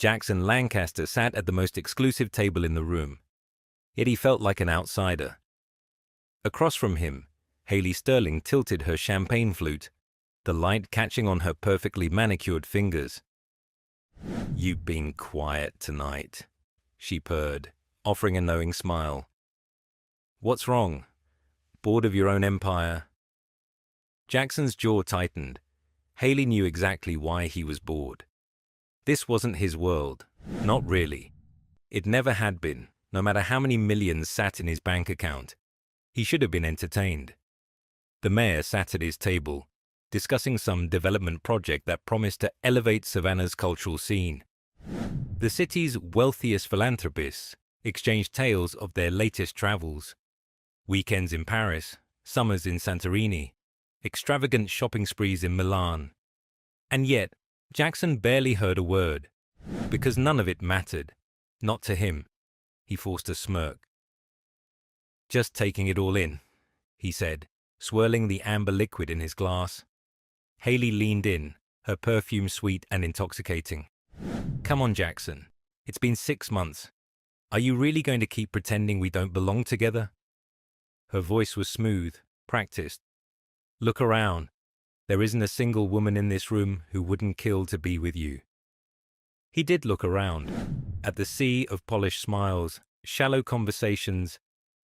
Jackson Lancaster sat at the most exclusive table in the room, yet he felt like an outsider. Across from him, Haley Sterling tilted her champagne flute, the light catching on her perfectly manicured fingers. "You've been quiet tonight," she purred, offering a knowing smile. "What's wrong? Bored of your own empire?" Jackson's jaw tightened. Haley knew exactly why he was bored. This wasn't his world. Not really. It never had been, no matter how many millions sat in his bank account. He should have been entertained. The mayor sat at his table, discussing some development project that promised to elevate Savannah's cultural scene. The city's wealthiest philanthropists exchanged tales of their latest travels. Weekends in Paris, summers in Santorini, extravagant shopping sprees in Milan. And yet, Jackson barely heard a word, because none of it mattered. Not to him. He forced a smirk. "Just taking it all in," he said, swirling the amber liquid in his glass. Haley leaned in, her perfume sweet and intoxicating. "Come on, Jackson. It's been 6 months. Are you really going to keep pretending we don't belong together?" Her voice was smooth, practiced. "Look around. There isn't a single woman in this room who wouldn't kill to be with you." He did look around, at the sea of polished smiles, shallow conversations,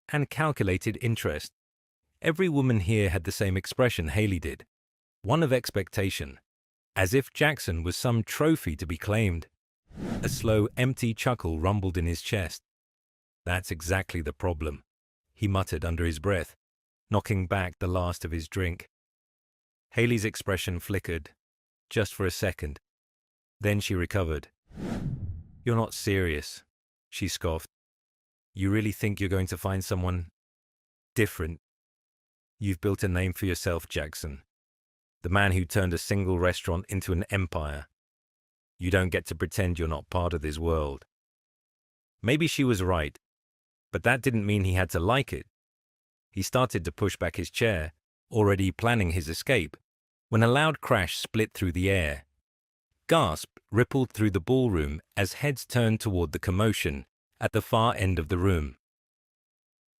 and calculated interest. Every woman here had the same expression Haley did, one of expectation, as if Jackson was some trophy to be claimed. A slow, empty chuckle rumbled in his chest. "That's exactly the problem," he muttered under his breath, knocking back the last of his drink. Haley's expression flickered, just for a second. Then she recovered. "You're not serious," she scoffed. "You really think you're going to find someone different? You've built a name for yourself, Jackson. The man who turned a single restaurant into an empire. You don't get to pretend you're not part of this world." Maybe she was right, but that didn't mean he had to like it. He started to push back his chair, already planning his escape, when a loud crash split through the air. Gasp rippled through the ballroom as heads turned toward the commotion at the far end of the room.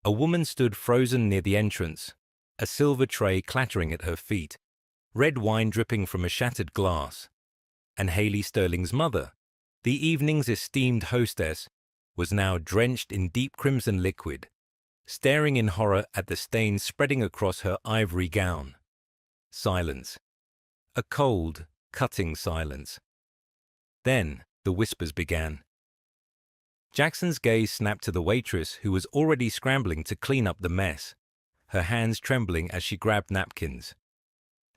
A woman stood frozen near the entrance, a silver tray clattering at her feet, red wine dripping from a shattered glass. And Haley Sterling's mother, the evening's esteemed hostess, was now drenched in deep crimson liquid, staring in horror at the stains spreading across her ivory gown. Silence. A cold, cutting silence. Then the whispers began. Jackson's gaze snapped to the waitress who was already scrambling to clean up the mess, her hands trembling as she grabbed napkins.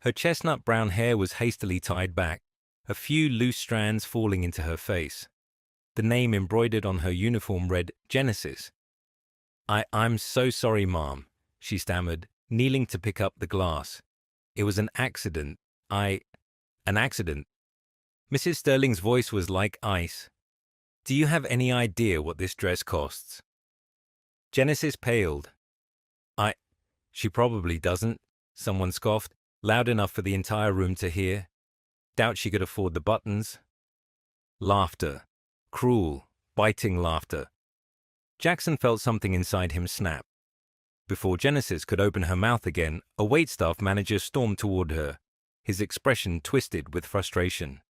Her chestnut brown hair was hastily tied back, a few loose strands falling into her face. The name embroidered on her uniform read Genesis. I'm so sorry, Mom," she stammered, kneeling to pick up the glass. "It was an accident. An accident." Mrs. Sterling's voice was like ice. "Do you have any idea what this dress costs?" Genesis paled. She probably doesn't," someone scoffed, loud enough for the entire room to hear. "Doubt she could afford the buttons." Laughter. Cruel, biting laughter. Jackson felt something inside him snap. Before Genesis could open her mouth again, a waitstaff manager stormed toward her, his expression twisted with frustration.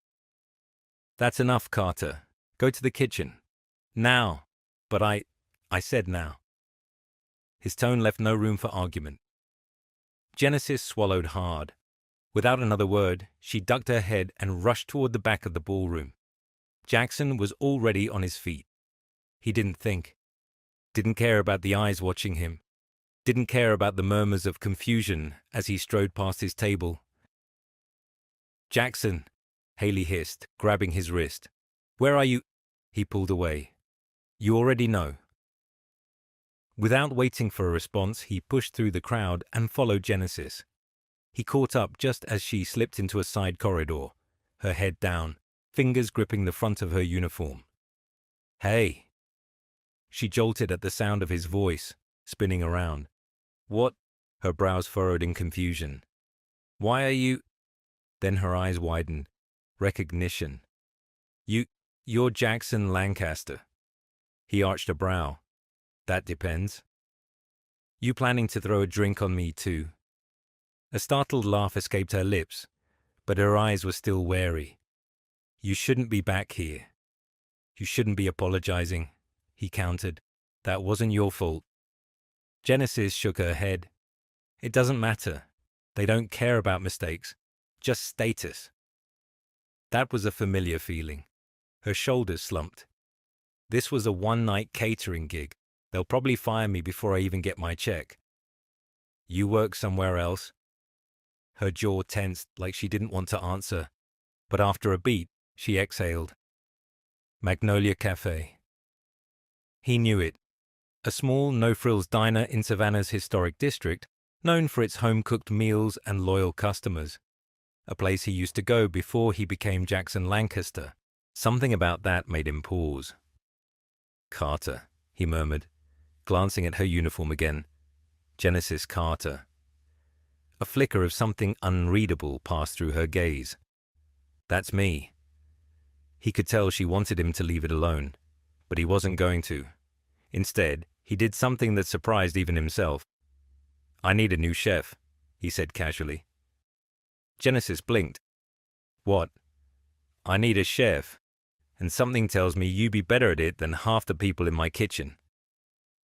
"That's enough, Carter. Go to the kitchen. Now." "But I said now." His tone left no room for argument. Genesis swallowed hard. Without another word, she ducked her head and rushed toward the back of the ballroom. Jackson was already on his feet. He didn't think. Didn't care about the eyes watching him. Didn't care about the murmurs of confusion as he strode past his table. "Jackson," Haley hissed, grabbing his wrist. "Where are you?" He pulled away. "You already know." Without waiting for a response, he pushed through the crowd and followed Genesis. He caught up just as she slipped into a side corridor, her head down, fingers gripping the front of her uniform. "Hey." She jolted at the sound of his voice, spinning around. "What?" Her brows furrowed in confusion. "Why are you—" Then her eyes widened. Recognition. You're Jackson Lancaster. He arched a brow. That depends. You planning to throw a drink on me too? A startled laugh escaped her lips, but her eyes were still wary. You shouldn't be back here. You shouldn't be apologizing, he countered. That wasn't your fault. Genesis shook her head. It doesn't matter. They don't care about mistakes, just status. That was a familiar feeling. Her shoulders slumped. This was a one-night catering gig. They'll probably fire me before I even get my check. You work somewhere else? Her jaw tensed like she didn't want to answer, but after a beat, she exhaled. Magnolia Cafe. He knew it. A small, no-frills diner in Savannah's historic district, known for its home-cooked meals and loyal customers. A place he used to go before he became Jackson Lancaster. Something about that made him pause. Carter, he murmured, glancing at her uniform again. Genesis Carter. A flicker of something unreadable passed through her gaze. That's me. He could tell she wanted him to leave it alone, but he wasn't going to. Instead, he did something that surprised even himself. I need a new chef, he said casually. Genesis blinked. What? I need a chef, and something tells me you'd be better at it than half the people in my kitchen.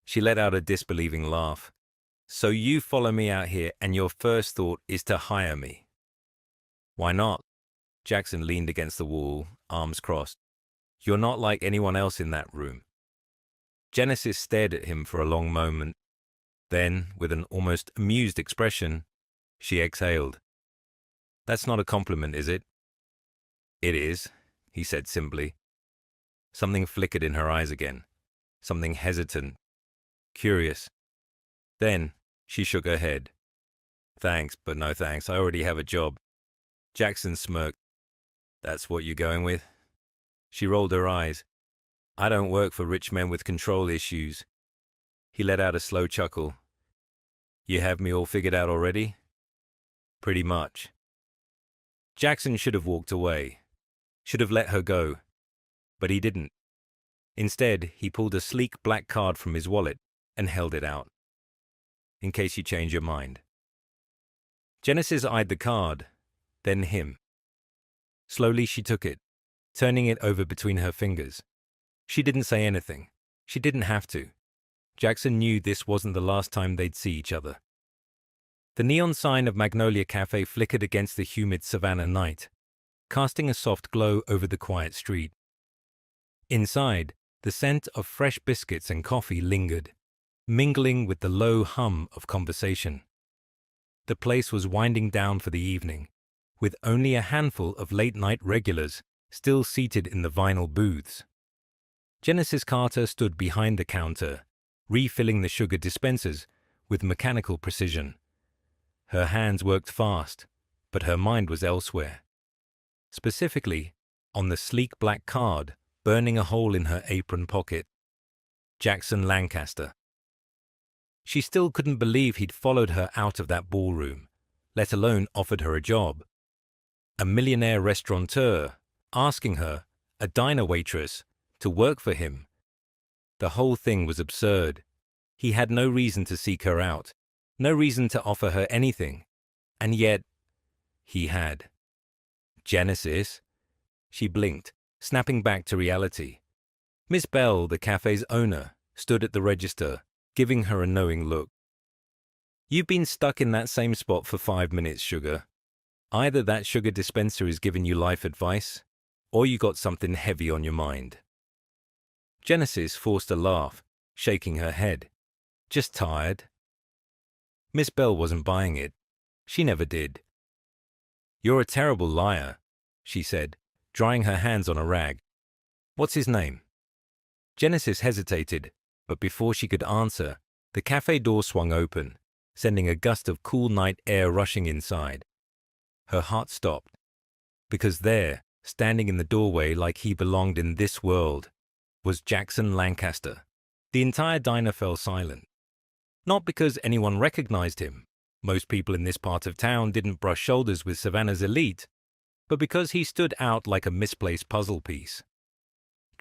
She let out a disbelieving laugh. So you follow me out here and your first thought is to hire me? Why not? Jackson leaned against the wall, arms crossed. You're not like anyone else in that room. Genesis stared at him for a long moment. Then, with an almost amused expression, she exhaled. That's not a compliment, is it? It is, he said simply. Something flickered in her eyes again. Something hesitant, curious. Then, she shook her head. Thanks, but no thanks. I already have a job. Jackson smirked. That's what you're going with? She rolled her eyes. I don't work for rich men with control issues. He let out a slow chuckle. You have me all figured out already? Pretty much. Jackson should have walked away. Should have let her go. But he didn't. Instead, he pulled a sleek black card from his wallet and held it out. In case you change your mind. Genesis eyed the card, then him. Slowly she took it, turning it over between her fingers. She didn't say anything. She didn't have to. Jackson knew this wasn't the last time they'd see each other. The neon sign of Magnolia Cafe flickered against the humid Savannah night, casting a soft glow over the quiet street. Inside, the scent of fresh biscuits and coffee lingered, mingling with the low hum of conversation. The place was winding down for the evening, with only a handful of late-night regulars still seated in the vinyl booths. Genesis Carter stood behind the counter, refilling the sugar dispensers with mechanical precision. Her hands worked fast, but her mind was elsewhere. Specifically, on the sleek black card burning a hole in her apron pocket. Jackson Lancaster. She still couldn't believe he'd followed her out of that ballroom, let alone offered her a job. A millionaire restaurateur asking her, a diner waitress, to work for him. The whole thing was absurd. He had no reason to seek her out, no reason to offer her anything. And yet, he had. Genesis? She blinked, snapping back to reality. Miss Bell, the cafe's owner, stood at the register, giving her a knowing look. You've been stuck in that same spot for 5 minutes, sugar. Either that sugar dispenser is giving you life advice, or you got something heavy on your mind. Genesis forced a laugh, shaking her head. Just tired. Miss Bell wasn't buying it. She never did. You're a terrible liar, she said, drying her hands on a rag. What's his name? Genesis hesitated, but before she could answer, the cafe door swung open, sending a gust of cool night air rushing inside. Her heart stopped, because there, standing in the doorway like he belonged in this world, was Jackson Lancaster. The entire diner fell silent. Not because anyone recognized him. Most people in this part of town didn't brush shoulders with Savannah's elite, but because he stood out like a misplaced puzzle piece.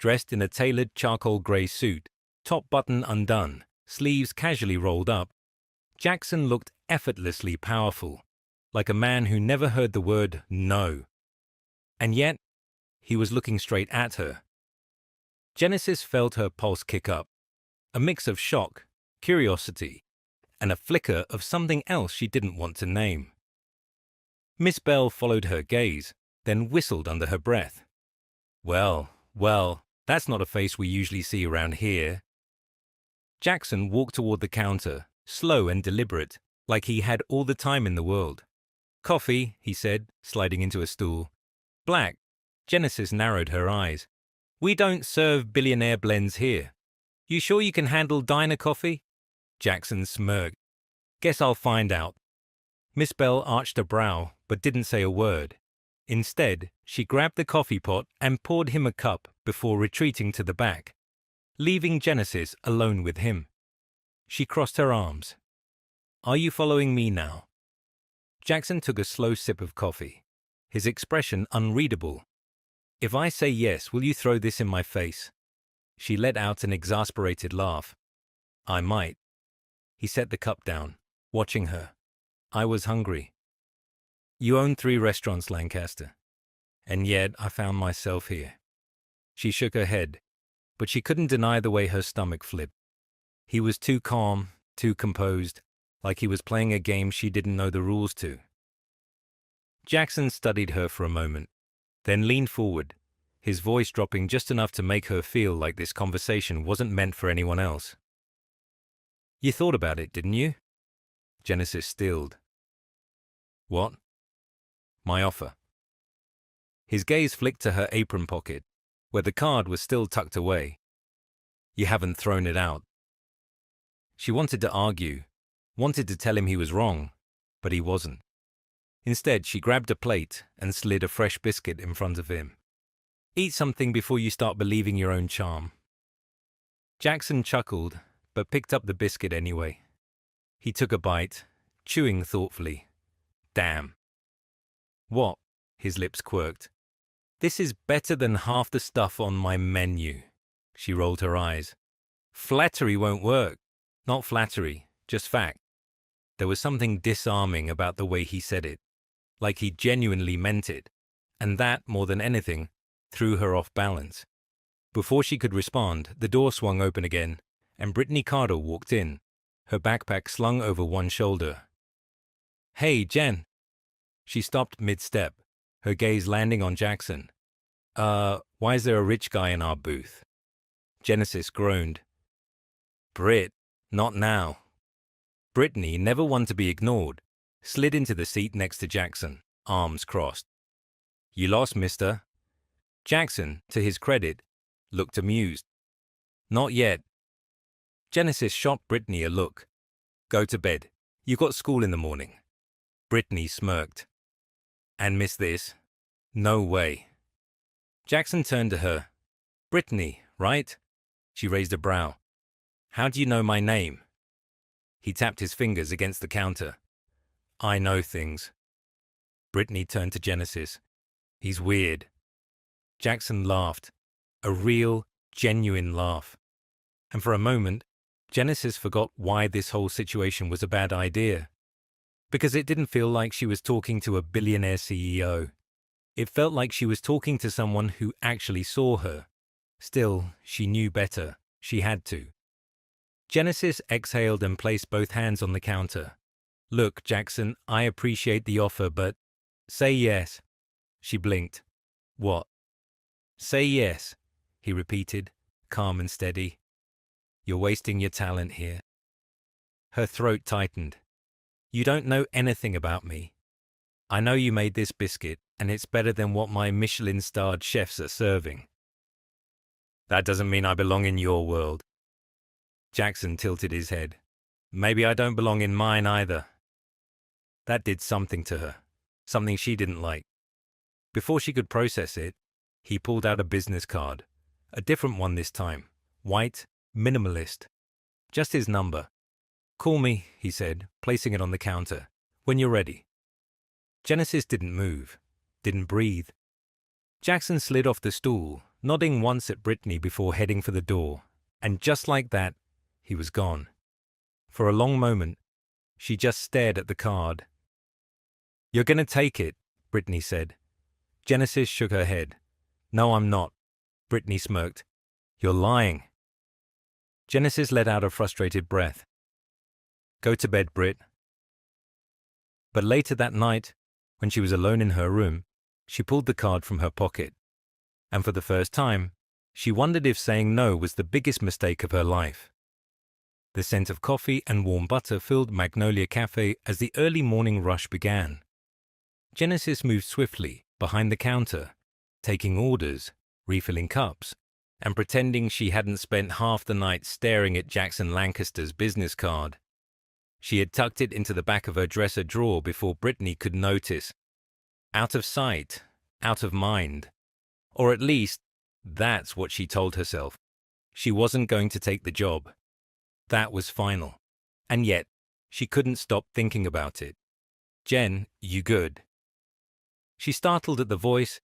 dressed in a tailored charcoal grey suit, top button undone, sleeves casually rolled up. Jackson looked effortlessly powerful, like a man who never heard the word no. And yet, he was looking straight at her. Genesis felt her pulse kick up, a mix of shock, curiosity, and a flicker of something else she didn't want to name. Miss Bell followed her gaze, then whistled under her breath. Well, that's not a face we usually see around here. Jackson walked toward the counter, slow and deliberate, like he had all the time in the world. Coffee, he said, sliding into a stool. Black. Genesis narrowed her eyes. We don't serve billionaire blends here. You sure you can handle diner coffee? Jackson smirked. Guess I'll find out. Miss Bell arched a brow, but didn't say a word. Instead, she grabbed the coffee pot and poured him a cup before retreating to the back, leaving Genesis alone with him. She crossed her arms. Are you following me now? Jackson took a slow sip of coffee, his expression unreadable. If I say yes, will you throw this in my face? She let out an exasperated laugh. I might. He set the cup down, watching her. I was hungry. You own 3 restaurants, Lancaster. And yet I found myself here. She shook her head, but she couldn't deny the way her stomach flipped. He was too calm, too composed, like he was playing a game she didn't know the rules to. Jackson studied her for a moment, then leaned forward, his voice dropping just enough to make her feel like this conversation wasn't meant for anyone else. You thought about it, didn't you? Genesis stilled. What? My offer. His gaze flicked to her apron pocket, where the card was still tucked away. You haven't thrown it out. She wanted to argue, wanted to tell him he was wrong, but he wasn't. Instead, she grabbed a plate and slid a fresh biscuit in front of him. Eat something before you start believing your own charm. Jackson chuckled, but picked up the biscuit anyway. He took a bite, chewing thoughtfully. Damn. What? His lips quirked. This is better than half the stuff on my menu. She rolled her eyes. Flattery won't work. Not flattery, just fact. There was something disarming about the way he said it, like he genuinely meant it, and that, more than anything, threw her off balance. Before she could respond, the door swung open again, and Brittany Carter walked in, her backpack slung over one shoulder. Hey, Jen. She stopped mid-step, her gaze landing on Jackson. Why is there a rich guy in our booth? Genesis groaned. Britt, not now. Brittany, never one to be ignored, slid into the seat next to Jackson, arms crossed. You lost, mister. Jackson, to his credit, looked amused. Not yet. Genesis shot Brittany a look. Go to bed. You got school in the morning. Brittany smirked. And miss this? No way. Jackson turned to her. Brittany, right? She raised a brow. How do you know my name? He tapped his fingers against the counter. I know things. Brittany turned to Genesis. He's weird. Jackson laughed. A real, genuine laugh. And for a moment, Genesis forgot why this whole situation was a bad idea. Because it didn't feel like she was talking to a billionaire CEO. It felt like she was talking to someone who actually saw her. Still, she knew better. She had to. Genesis exhaled and placed both hands on the counter. Look, Jackson, I appreciate the offer, but say yes. She blinked. What? Say yes, he repeated, calm and steady. You're wasting your talent here. Her throat tightened. You don't know anything about me. I know you made this biscuit, and it's better than what my Michelin-starred chefs are serving. That doesn't mean I belong in your world. Jackson tilted his head. Maybe I don't belong in mine either. That did something to her, something she didn't like. Before she could process it, he pulled out a business card, a different one this time, white, minimalist. Just his number. Call me, he said, placing it on the counter, when you're ready. Genesis didn't move, didn't breathe. Jackson slid off the stool, nodding once at Brittany before heading for the door, and just like that, he was gone. For a long moment, she just stared at the card. "You're gonna take it," Brittany said. Genesis shook her head. "No, I'm not," Brittany smirked. "You're lying." Genesis let out a frustrated breath. "Go to bed, Britt." But later that night, when she was alone in her room, she pulled the card from her pocket. And for the first time, she wondered if saying no was the biggest mistake of her life. The scent of coffee and warm butter filled Magnolia Cafe as the early morning rush began. Genesis moved swiftly behind the counter, taking orders, refilling cups, and pretending she hadn't spent half the night staring at Jackson Lancaster's business card. She had tucked it into the back of her dresser drawer before Brittany could notice. Out of sight, out of mind. Or at least, that's what she told herself. She wasn't going to take the job. That was final. And yet, she couldn't stop thinking about it. "Jen, you good?" She startled at the voice,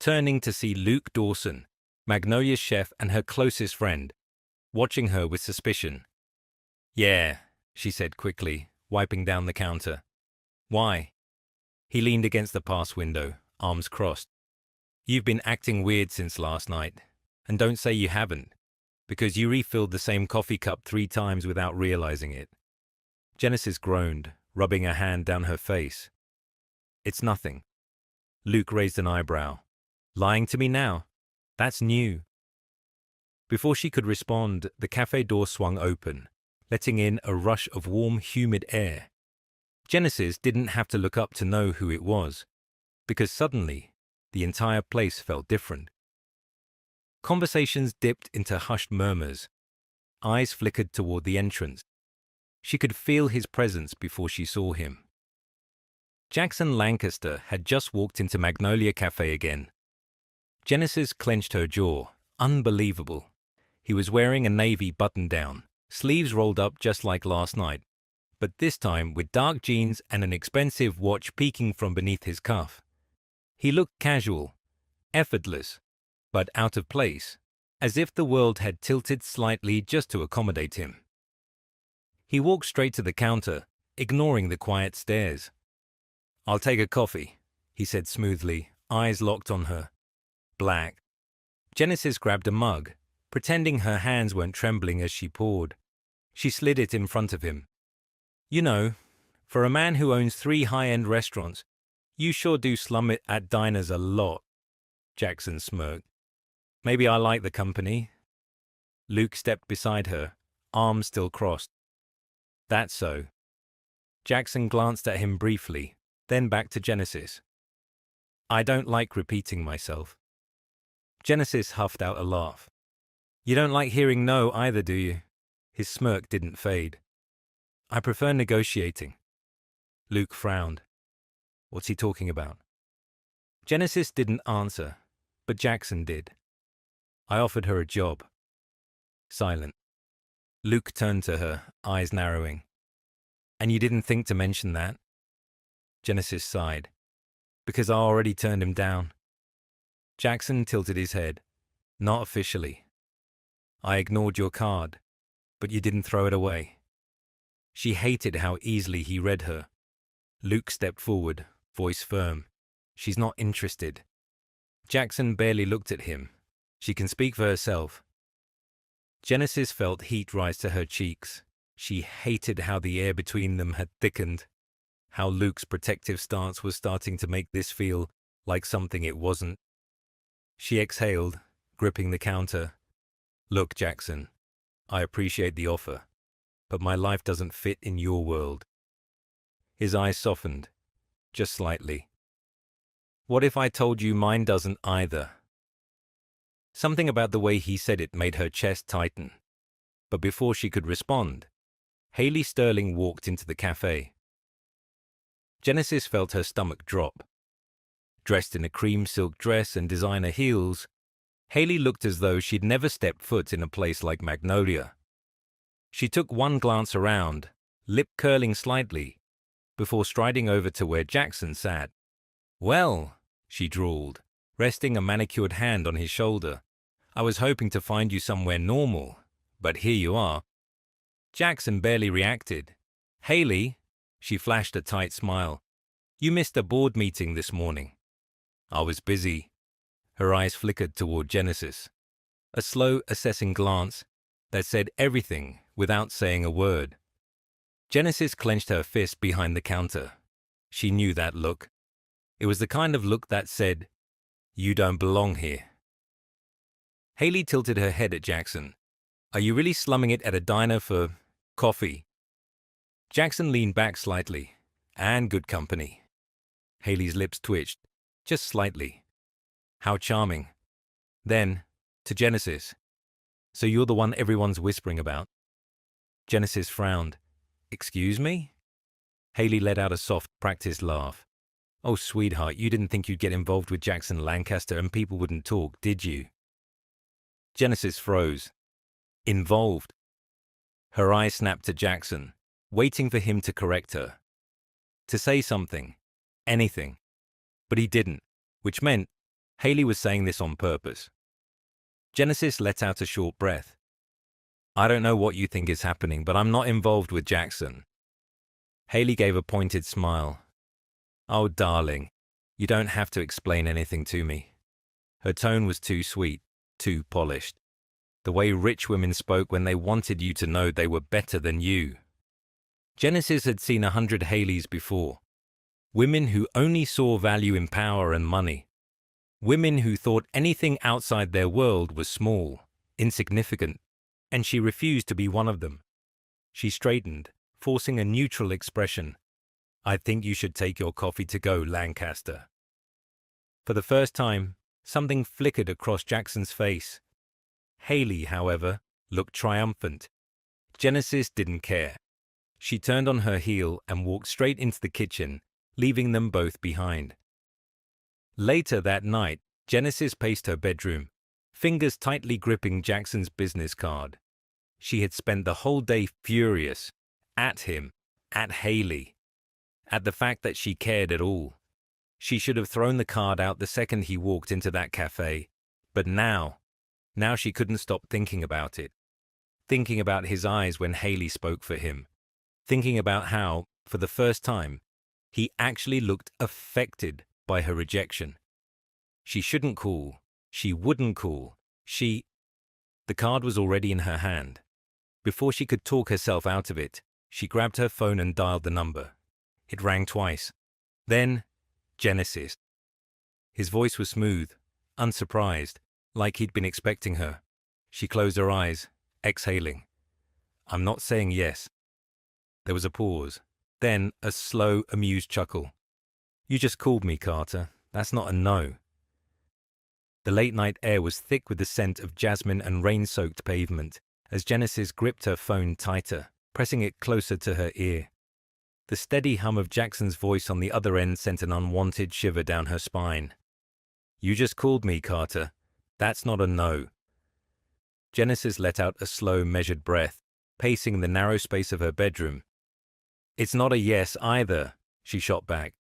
turning to see Luke Dawson, Magnolia's chef and her closest friend, watching her with suspicion. "Yeah," she said quickly, wiping down the counter. "Why?" He leaned against the pass window, arms crossed. "You've been acting weird since last night, and don't say you haven't, because you refilled the same coffee cup 3 times without realizing it." Genesis groaned, rubbing a hand down her face. "It's nothing." Luke raised an eyebrow. "Lying to me now? That's new." Before she could respond, the cafe door swung open, letting in a rush of warm, humid air. Genesis didn't have to look up to know who it was, because suddenly, the entire place felt different. Conversations dipped into hushed murmurs. Eyes flickered toward the entrance. She could feel his presence before she saw him. Jackson Lancaster had just walked into Magnolia Cafe again. Genesis clenched her jaw. Unbelievable. He was wearing a navy button-down, sleeves rolled up just like last night, but this time with dark jeans and an expensive watch peeking from beneath his cuff. He looked casual, effortless, but out of place, as if the world had tilted slightly just to accommodate him. He walked straight to the counter, ignoring the quiet stares. "I'll take a coffee," he said smoothly, eyes locked on her. Black. Genesis grabbed a mug, pretending her hands weren't trembling as she poured. She slid it in front of him. "You know, for a man who owns 3 high-end restaurants, you sure do slum it at diners a lot." Jackson smirked. "Maybe I like the company." Luke stepped beside her, arms still crossed. "That's so." Jackson glanced at him briefly, then back to Genesis. "I don't like repeating myself." Genesis huffed out a laugh. "You don't like hearing no either, do you?" His smirk didn't fade. "I prefer negotiating." Luke frowned. What's he talking about? Genesis didn't answer, but Jackson did. "I offered her a job." Silent. Luke turned to her, eyes narrowing. "And you didn't think to mention that?" Genesis sighed. "Because I already turned him down." Jackson tilted his head. "Not officially. I ignored your card, but you didn't throw it away." She hated how easily he read her. Luke stepped forward, voice firm. "She's not interested." Jackson barely looked at him. "She can speak for herself." Genesis felt heat rise to her cheeks. She hated how the air between them had thickened, how Luke's protective stance was starting to make this feel like something it wasn't. She exhaled, gripping the counter. "Look, Jackson, I appreciate the offer, but my life doesn't fit in your world." His eyes softened, just slightly. "What if I told you mine doesn't either?" Something about the way he said it made her chest tighten. But before she could respond, Haley Sterling walked into the cafe. Genesis felt her stomach drop. Dressed in a cream silk dress and designer heels, Haley looked as though she'd never stepped foot in a place like Magnolia. She took one glance around, lip curling slightly, before striding over to where Jackson sat. "Well," she drawled, resting a manicured hand on his shoulder. I was hoping to find you somewhere normal, but here you are." Jackson barely reacted. "Haley," she flashed a tight smile, "you missed a board meeting this morning." "I was busy." Her eyes flickered toward Genesis. A slow, assessing glance that said everything without saying a word. Genesis clenched her fist behind the counter. She knew that look. It was the kind of look that said, "You don't belong here." Haley tilted her head at Jackson. "Are you really slumming it at a diner for coffee?" Jackson leaned back slightly. "And good company." Haley's lips twitched, just slightly. "How charming." Then, to Genesis, "So you're the one everyone's whispering about?" Genesis frowned. "Excuse me?" Haley let out a soft, practiced laugh. "Oh, sweetheart, you didn't think you'd get involved with Jackson Lancaster and people wouldn't talk, did you?" Genesis froze. Involved. Her eyes snapped to Jackson, waiting for him to correct her. To say something. Anything. But he didn't, which meant Haley was saying this on purpose. Genesis let out a short breath. "I don't know what you think is happening, but I'm not involved with Jackson." Haley gave a pointed smile. "Oh, darling, you don't have to explain anything to me." Her tone was too sweet, too polished. The way rich women spoke when they wanted you to know they were better than you. Genesis had seen 100 Haleys before. Women who only saw value in power and money. Women who thought anything outside their world was small, insignificant, and she refused to be one of them. She straightened, forcing a neutral expression. "I think you should take your coffee to go, Lancaster." For the first time, something flickered across Jackson's face. Haley, however, looked triumphant. Genesis didn't care. She turned on her heel and walked straight into the kitchen, leaving them both behind. Later that night, Genesis paced her bedroom, fingers tightly gripping Jackson's business card. She had spent the whole day furious, at him, at Haley, at the fact that she cared at all. She should have thrown the card out the second he walked into that cafe, but now she couldn't stop thinking about it. Thinking about his eyes when Haley spoke for him. Thinking about how, for the first time, he actually looked affected by her rejection. She shouldn't call. She wouldn't call. The card was already in her hand. Before she could talk herself out of it, she grabbed her phone and dialed the number. It rang twice. Then, Genesis. His voice was smooth, unsurprised, like he'd been expecting her. She closed her eyes, exhaling. "I'm not saying yes." There was a pause, then a slow, amused chuckle. "You just called me, Carter. That's not a no." The late-night air was thick with the scent of jasmine and rain-soaked pavement as Genesis gripped her phone tighter, pressing it closer to her ear. The steady hum of Jackson's voice on the other end sent an unwanted shiver down her spine. "You just called me, Carter. That's not a no." Genesis let out a slow, measured breath, pacing the narrow space of her bedroom. "It's not a yes either," she shot back.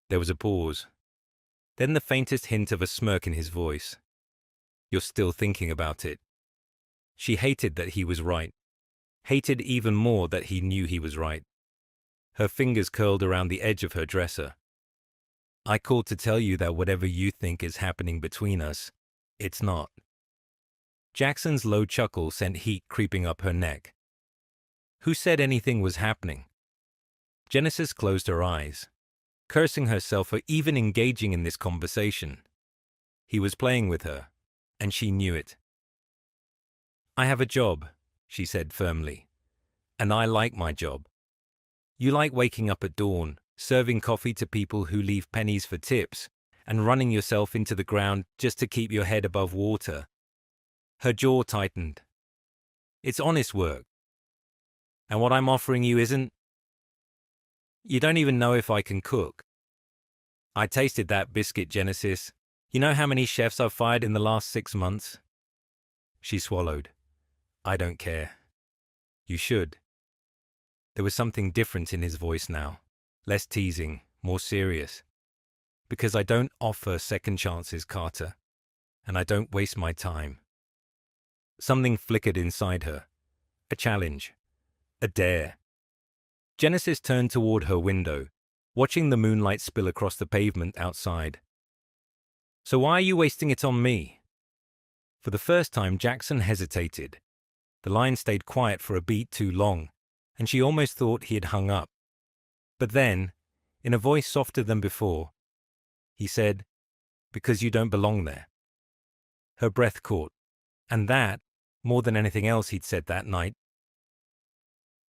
There was a pause. Then the faintest hint of a smirk in his voice. "You're still thinking about it." She hated that he was right. Hated even more that he knew he was right. Her fingers curled around the edge of her dresser. "I called to tell you that whatever you think is happening between us, it's not." Jackson's low chuckle sent heat creeping up her neck. Who said anything was happening? Genesis closed her eyes, cursing herself for even engaging in this conversation. He was playing with her, and she knew it. "I have a job," she said firmly, "and I like my job. You like waking up at dawn, serving coffee to people who leave pennies for tips, and running yourself into the ground just to keep your head above water." Her jaw tightened. "It's honest work. And what I'm offering you isn't? You don't even know if I can cook." "I tasted that biscuit, Genesis. You know how many chefs I've fired in the last 6 months?" She swallowed. "I don't care." "You should." There was something different in his voice now, less teasing, more serious. "Because I don't offer second chances, Carter, and I don't waste my time. Something flickered inside her. A challenge. A dare. Genesis turned toward her window, watching the moonlight spill across the pavement outside. "So why are you wasting it on me?" For the first time, Jackson hesitated. The line stayed quiet for a beat too long, and she almost thought he had hung up. But then, in a voice softer than before, he said, "Because you don't belong there." Her breath caught, and that, more than anything else he'd said that night,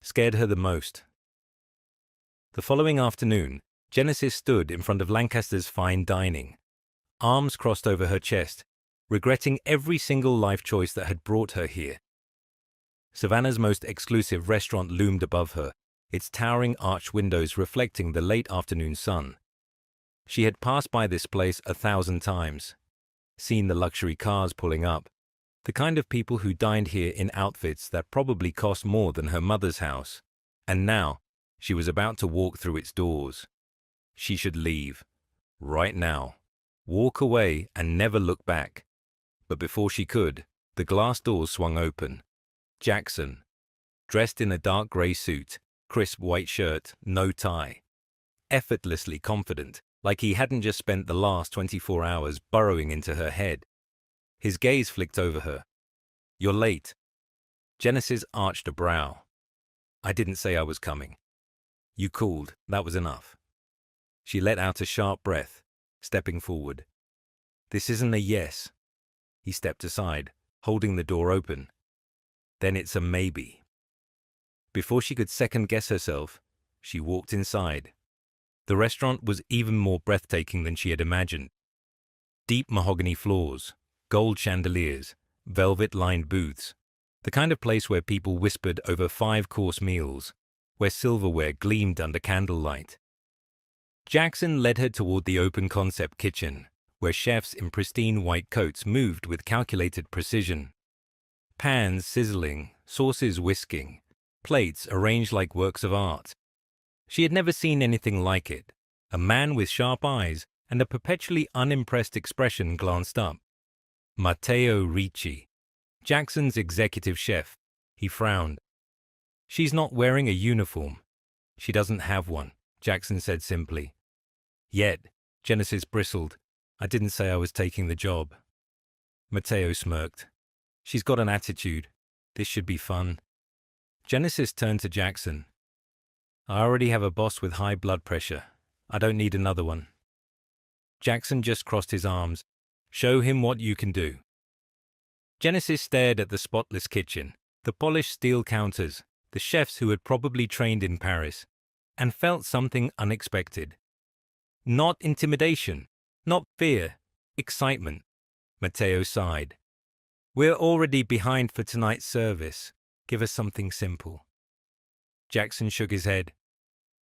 scared her the most. The following afternoon, Genesis stood in front of Lancaster's fine dining, arms crossed over her chest, regretting every single life choice that had brought her here. Savannah's most exclusive restaurant loomed above her, its towering arched windows reflecting the late afternoon sun. She had passed by this place 1,000 times, seen the luxury cars pulling up, the kind of people who dined here in outfits that probably cost more than her mother's house, and now she was about to walk through its doors. She should leave, right now, walk away and never look back. But before she could, the glass doors swung open. Jackson, dressed in a dark grey suit, crisp white shirt, no tie, effortlessly confident, like he hadn't just spent the last 24 hours burrowing into her head. His gaze flicked over her. "You're late." Genesis arched a brow. "I didn't say I was coming. You called, that was enough." She let out a sharp breath, stepping forward. "This isn't a yes." He stepped aside, holding the door open. "Then it's a maybe." Before she could second-guess herself, she walked inside. The restaurant was even more breathtaking than she had imagined. Deep mahogany floors, gold chandeliers, velvet-lined booths, the kind of place where people whispered over 5-course meals, where silverware gleamed under candlelight. Jackson led her toward the open-concept kitchen, where chefs in pristine white coats moved with calculated precision. Pans sizzling, sauces whisking, plates arranged like works of art. She had never seen anything like it. A man with sharp eyes and a perpetually unimpressed expression glanced up. Matteo Ricci, Jackson's executive chef. He frowned. "She's not wearing a uniform." "She doesn't have one," Jackson said simply. "Yet," Genesis bristled, "I didn't say I was taking the job." Matteo smirked. "She's got an attitude. This should be fun." Genesis turned to Jackson. "I already have a boss with high blood pressure. I don't need another one." Jackson just crossed his arms. "Show him what you can do." Genesis stared at the spotless kitchen, the polished steel counters, the chefs who had probably trained in Paris, and felt something unexpected. Not intimidation, not fear, excitement. Matteo sighed. "We're already behind for tonight's service. Give us something simple." Jackson shook his head.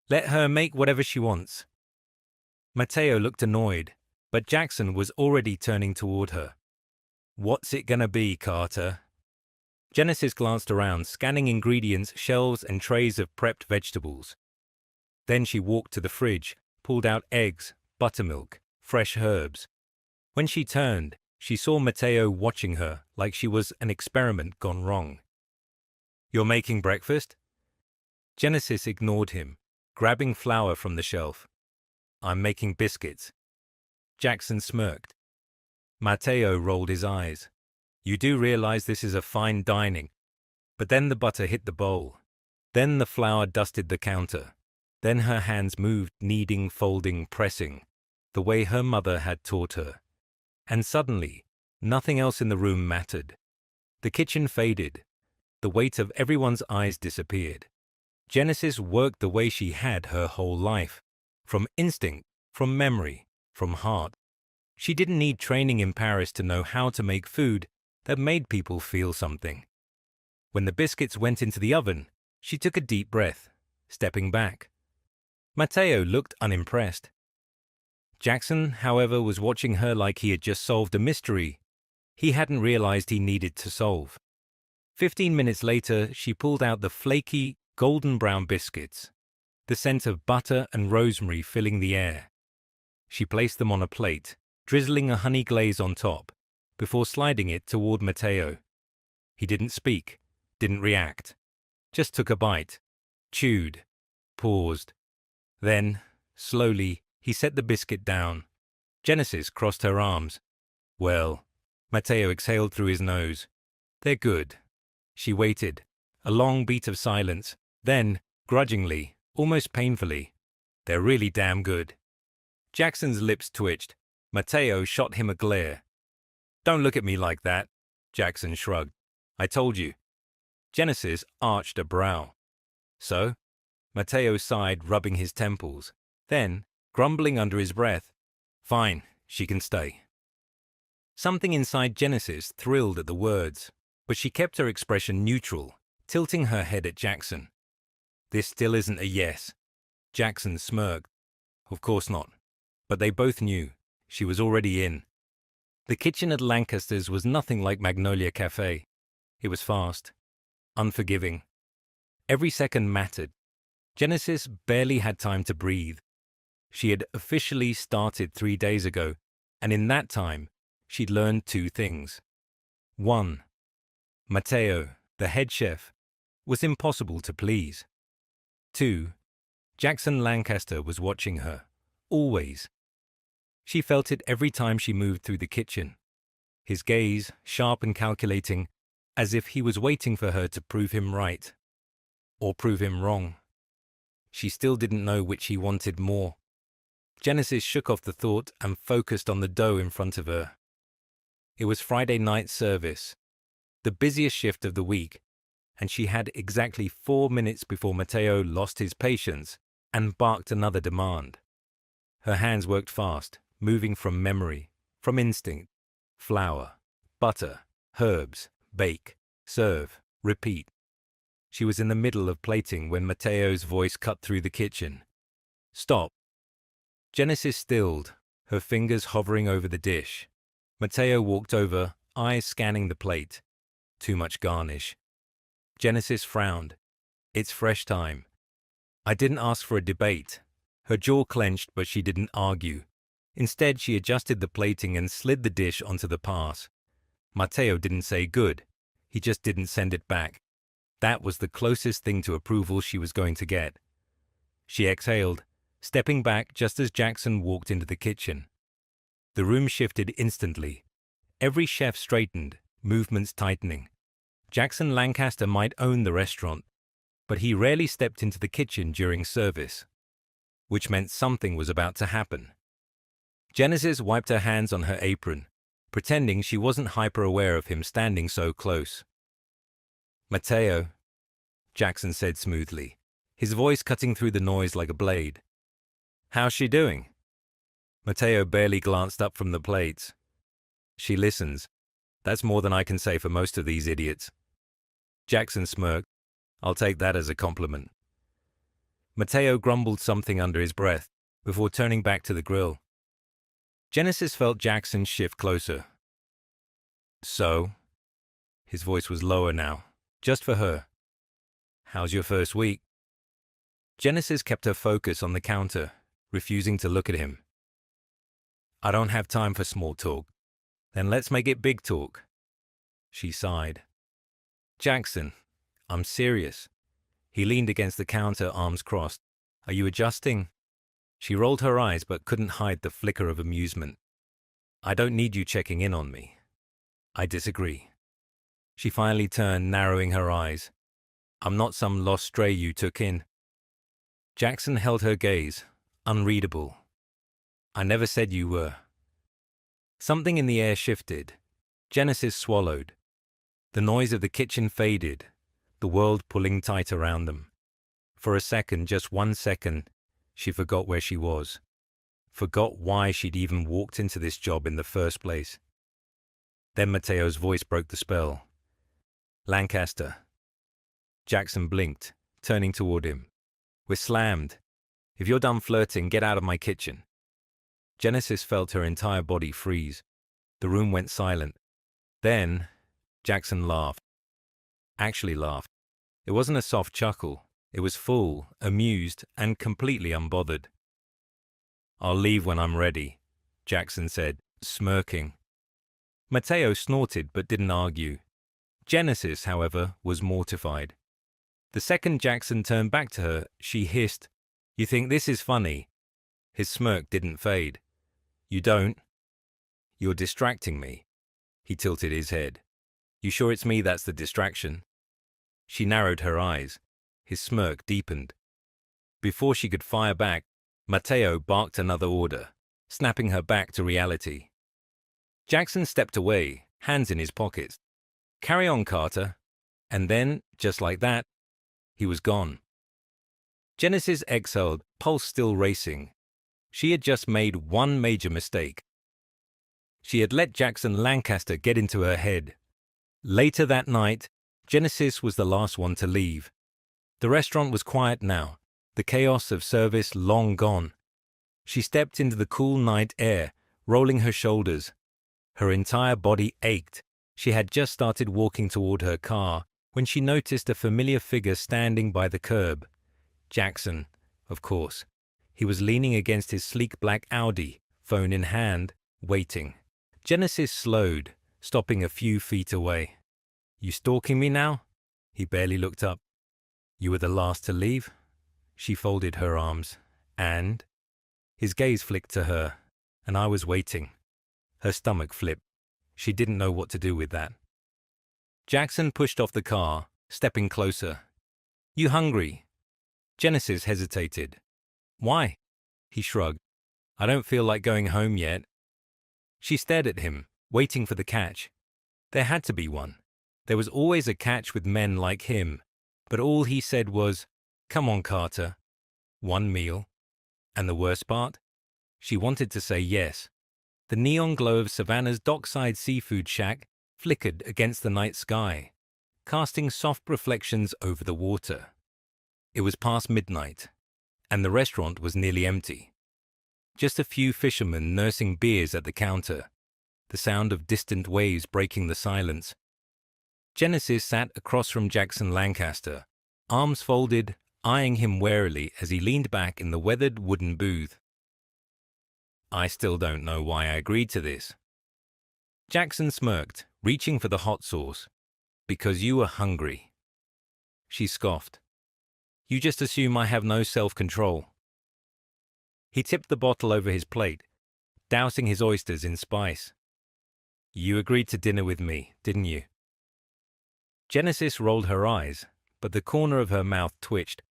"Let her make whatever she wants." Matteo looked annoyed, but Jackson was already turning toward her. "What's it gonna be, Carter?" Genesis glanced around, scanning ingredients, shelves, and trays of prepped vegetables. Then she walked to the fridge, pulled out eggs, buttermilk, fresh herbs. When she turned, she saw Matteo watching her like she was an experiment gone wrong. "You're making breakfast?" Genesis ignored him, grabbing flour from the shelf. "I'm making biscuits." Jackson smirked. Matteo rolled his eyes. "You do realize this is a fine dining." But then the butter hit the bowl. Then the flour dusted the counter. Then her hands moved, kneading, folding, pressing, the way her mother had taught her. And suddenly, nothing else in the room mattered. The kitchen faded. The weight of everyone's eyes disappeared. Genesis worked the way she had her whole life, from instinct, from memory, from heart. She didn't need training in Paris to know how to make food that made people feel something. When the biscuits went into the oven, she took a deep breath, stepping back. Matteo looked unimpressed. Jackson, however, was watching her like he had just solved a mystery he hadn't realized he needed to solve. 15 minutes later, she pulled out the flaky, golden brown biscuits, the scent of butter and rosemary filling the air. She placed them on a plate, drizzling a honey glaze on top, before sliding it toward Matteo. He didn't speak, didn't react. Just took a bite, chewed, paused. Then, slowly, he set the biscuit down. Genesis crossed her arms. Well, Matteo exhaled through his nose. They're good. She waited. A long beat of silence. Then, grudgingly, almost painfully, they're really damn good. Jackson's lips twitched. Matteo shot him a glare. Don't look at me like that, Jackson shrugged. I told you. Genesis arched a brow. So? Matteo sighed, rubbing his temples. Then, grumbling under his breath, fine, she can stay. Something inside Genesis thrilled at the words, but she kept her expression neutral, tilting her head at Jackson. This still isn't a yes. Jackson smirked. Of course not. But they both knew. She was already in. The kitchen at Lancaster's was nothing like Magnolia Cafe. It was fast, unforgiving. Every second mattered. Genesis barely had time to breathe. She had officially started 3 days ago, and in that time, she'd learned 2 things. 1. Matteo, the head chef, was impossible to please. 2. Jackson Lancaster was watching her, always. She felt it every time she moved through the kitchen. His gaze, sharp and calculating, as if he was waiting for her to prove him right. Or prove him wrong. She still didn't know which he wanted more. Genesis shook off the thought and focused on the dough in front of her. It was Friday night service, the busiest shift of the week, and she had exactly 4 minutes before Matteo lost his patience and barked another demand. Her hands worked fast, moving from memory, from instinct. Flour, butter, herbs, bake, serve, repeat. She was in the middle of plating when Matteo's voice cut through the kitchen. Stop. Genesis stilled, her fingers hovering over the dish. Matteo walked over, eyes scanning the plate. Too much garnish. Genesis frowned. It's fresh time. I didn't ask for a debate. Her jaw clenched, but she didn't argue. Instead, she adjusted the plating and slid the dish onto the pass. Matteo didn't say good. He just didn't send it back. That was the closest thing to approval she was going to get. She exhaled, stepping back just as Jackson walked into the kitchen. The room shifted instantly. Every chef straightened, movements tightening. Jackson Lancaster might own the restaurant, but he rarely stepped into the kitchen during service, which meant something was about to happen. Genesis wiped her hands on her apron, pretending she wasn't hyper-aware of him standing so close. Matteo, Jackson said smoothly, his voice cutting through the noise like a blade. How's she doing? Matteo barely glanced up from the plates. She listens. That's more than I can say for most of these idiots. Jackson smirked. I'll take that as a compliment. Matteo grumbled something under his breath before turning back to the grill. Genesis felt Jackson shift closer. So? His voice was lower now, just for her. How's your first week? Genesis kept her focus on the counter, refusing to look at him. I don't have time for small talk. Then let's make it big talk. She sighed. Jackson, I'm serious. He leaned against the counter, arms crossed. Are you adjusting? She rolled her eyes but couldn't hide the flicker of amusement. I don't need you checking in on me. I disagree. She finally turned, narrowing her eyes. I'm not some lost stray you took in. Jackson held her gaze, unreadable. I never said you were. Something in the air shifted. Genesis swallowed. The noise of the kitchen faded, the world pulling tight around them. For a second, just 1 second, she forgot where she was. Forgot why she'd even walked into this job in the first place. Then Matteo's voice broke the spell. Lancaster. Jackson blinked, turning toward him. We're slammed. If you're done flirting, get out of my kitchen. Genesis felt her entire body freeze. The room went silent. Then, Jackson laughed. Actually laughed. It wasn't a soft chuckle. It was full, amused, and completely unbothered. I'll leave when I'm ready, Jackson said, smirking. Matteo snorted but didn't argue. Genesis, however, was mortified. The second Jackson turned back to her, she hissed, "You think this is funny?" His smirk didn't fade. "You don't? You're distracting me." He tilted his head. "You sure it's me that's the distraction?" She narrowed her eyes. His smirk deepened. Before she could fire back, Mateo barked another order, snapping her back to reality. Jackson stepped away, hands in his pockets. "Carry on, Carter." And then, just like that, he was gone. Genesis exhaled, pulse still racing. She had just made one major mistake. She had let Jackson Lancaster get into her head. Later that night, Genesis was the last one to leave. The restaurant was quiet now, the chaos of service long gone. She stepped into the cool night air, rolling her shoulders. Her entire body ached. She had just started walking toward her car when she noticed a familiar figure standing by the curb. Jackson, of course. He was leaning against his sleek black Audi, phone in hand, waiting. Genesis slowed, stopping a few feet away. "You stalking me now?" He barely looked up. "You were the last to leave?" She folded her arms. "And?" His gaze flicked to her, "And I was waiting." Her stomach flipped. She didn't know what to do with that. Jackson pushed off the car, stepping closer. "You hungry?" Genesis hesitated. "Why?" He shrugged. "I don't feel like going home yet." She stared at him, waiting for the catch. There had to be one. There was always a catch with men like him, but all he said was, "Come on, Carter." One meal. And the worst part? She wanted to say yes. The neon glow of Savannah's dockside seafood shack flickered against the night sky, casting soft reflections over the water. It was past midnight, and the restaurant was nearly empty. Just a few fishermen nursing beers at the counter, the sound of distant waves breaking the silence. Genesis sat across from Jackson Lancaster, arms folded, eyeing him warily as he leaned back in the weathered wooden booth. "I still don't know why I agreed to this." Jackson smirked, reaching for the hot sauce. "Because you were hungry." She scoffed. "You just assume I have no self-control." He tipped the bottle over his plate, dousing his oysters in spice. "You agreed to dinner with me, didn't you?" Genesis rolled her eyes, but the corner of her mouth twitched.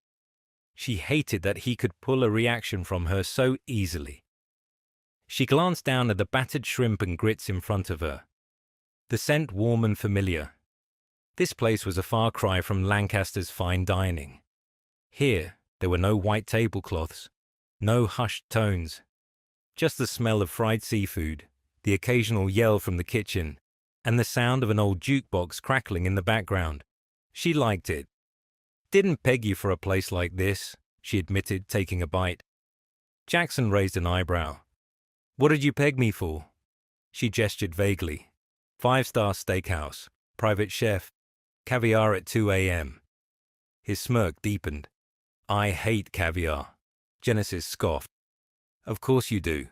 She hated that he could pull a reaction from her so easily. She glanced down at the battered shrimp and grits in front of her. The scent warm and familiar. This place was a far cry from Lancaster's fine dining. Here, there were no white tablecloths, no hushed tones. Just the smell of fried seafood, the occasional yell from the kitchen, and the sound of an old jukebox crackling in the background. She liked it. "Didn't peg you for a place like this," she admitted, taking a bite. Jackson raised an eyebrow. "What did you peg me for?" She gestured vaguely. 5-star steakhouse, private chef, caviar at 2 a.m. His smirk deepened. "I hate caviar." Genesis scoffed. "Of course you do."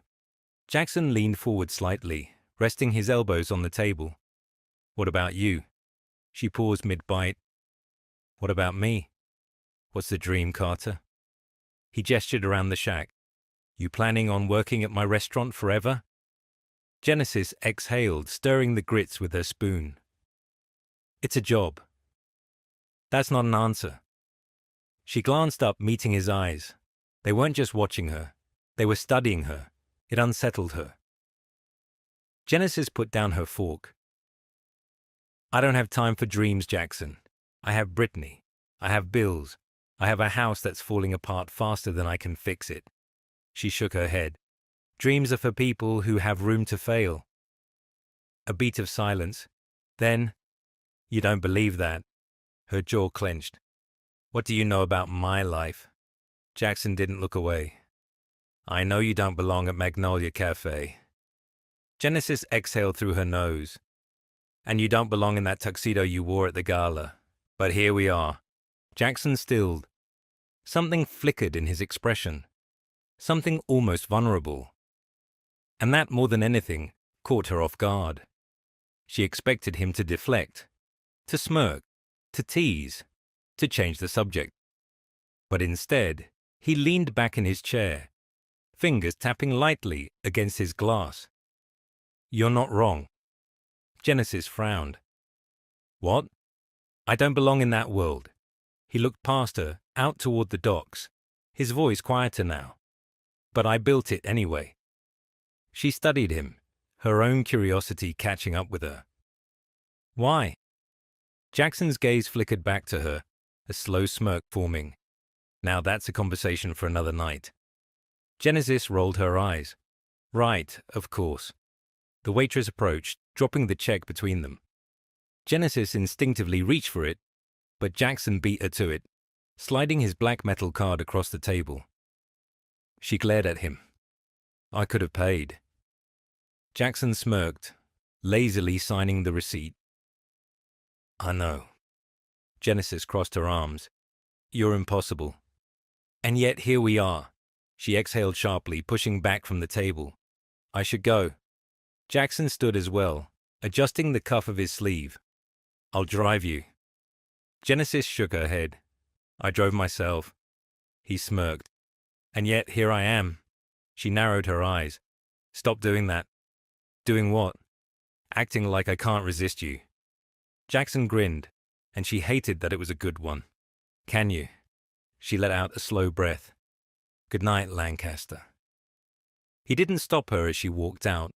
Jackson leaned forward slightly, resting his elbows on the table. "What about you?" She paused mid-bite. "What about me? What's the dream, Carter?" He gestured around the shack. "You planning on working at my restaurant forever?" Genesis exhaled, stirring the grits with her spoon. "It's a job." "That's not an answer." She glanced up, meeting his eyes. They weren't just watching her. They were studying her. It unsettled her. Genesis put down her fork. "I don't have time for dreams, Jackson. I have Brittany. I have bills. I have a house that's falling apart faster than I can fix it." She shook her head. "Dreams are for people who have room to fail." A beat of silence. Then, "You don't believe that." Her jaw clenched. "What do you know about my life?" Jackson didn't look away. "I know you don't belong at Magnolia Cafe." Genesis exhaled through her nose. "And you don't belong in that tuxedo you wore at the gala. But here we are." Jackson stilled. Something flickered in his expression. Something almost vulnerable. And that, more than anything, caught her off guard. She expected him to deflect. to smirk, to tease, to change the subject. But instead, he leaned back in his chair, fingers tapping lightly against his glass. "You're not wrong." Genesis frowned. "What?" "I don't belong in that world." He looked past her, out toward the docks, his voice quieter now. "But I built it anyway." She studied him, her own curiosity catching up with her. "Why?" Jackson's gaze flickered back to her, a slow smirk forming. "Now that's a conversation for another night." Genesis rolled her eyes. "Right, of course." The waitress approached, dropping the check between them. Genesis instinctively reached for it, but Jackson beat her to it, sliding his black metal card across the table. She glared at him. "I could have paid." Jackson smirked, lazily signing the receipt. "I know." Genesis crossed her arms. "You're impossible." "And yet here we are." She exhaled sharply, pushing back from the table. "I should go." Jackson stood as well, adjusting the cuff of his sleeve. "I'll drive you." Genesis shook her head. "I drove myself." He smirked. "And yet here I am." She narrowed her eyes. "Stop doing that." "Doing what?" "Acting like I can't resist you." Jackson grinned, and she hated that it was a good one. "Can you?" She let out a slow breath. "Good night, Lancaster." He didn't stop her as she walked out,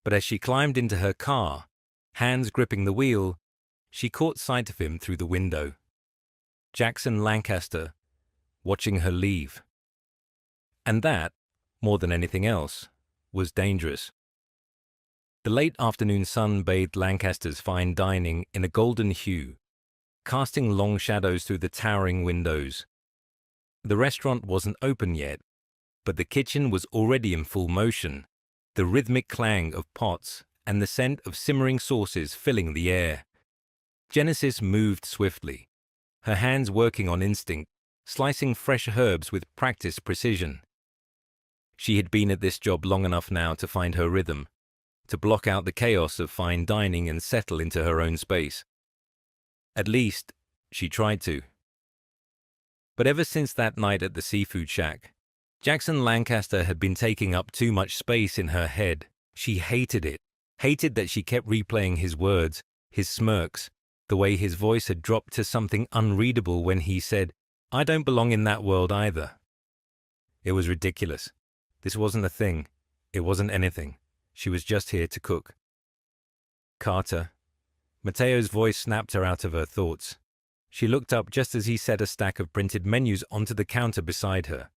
but as she climbed into her car, hands gripping the wheel, she caught sight of him through the window. Jackson Lancaster, watching her leave. And that, more than anything else, was dangerous. The late afternoon sun bathed Lancaster's fine dining in a golden hue, casting long shadows through the towering windows. The restaurant wasn't open yet, but the kitchen was already in full motion, the rhythmic clang of pots and the scent of simmering sauces filling the air. Genesis moved swiftly, her hands working on instinct, slicing fresh herbs with practiced precision. She had been at this job long enough now to find her rhythm, to block out the chaos of fine dining and settle into her own space. At least, she tried to. But ever since that night at the seafood shack, Jackson Lancaster had been taking up too much space in her head. She hated it, hated that she kept replaying his words, his smirks, the way his voice had dropped to something unreadable when he said, "I don't belong in that world either." It was ridiculous. This wasn't a thing. It wasn't anything. She was just here to cook. "Carter." Mateo's voice snapped her out of her thoughts. She looked up just as he set a stack of printed menus onto the counter beside her.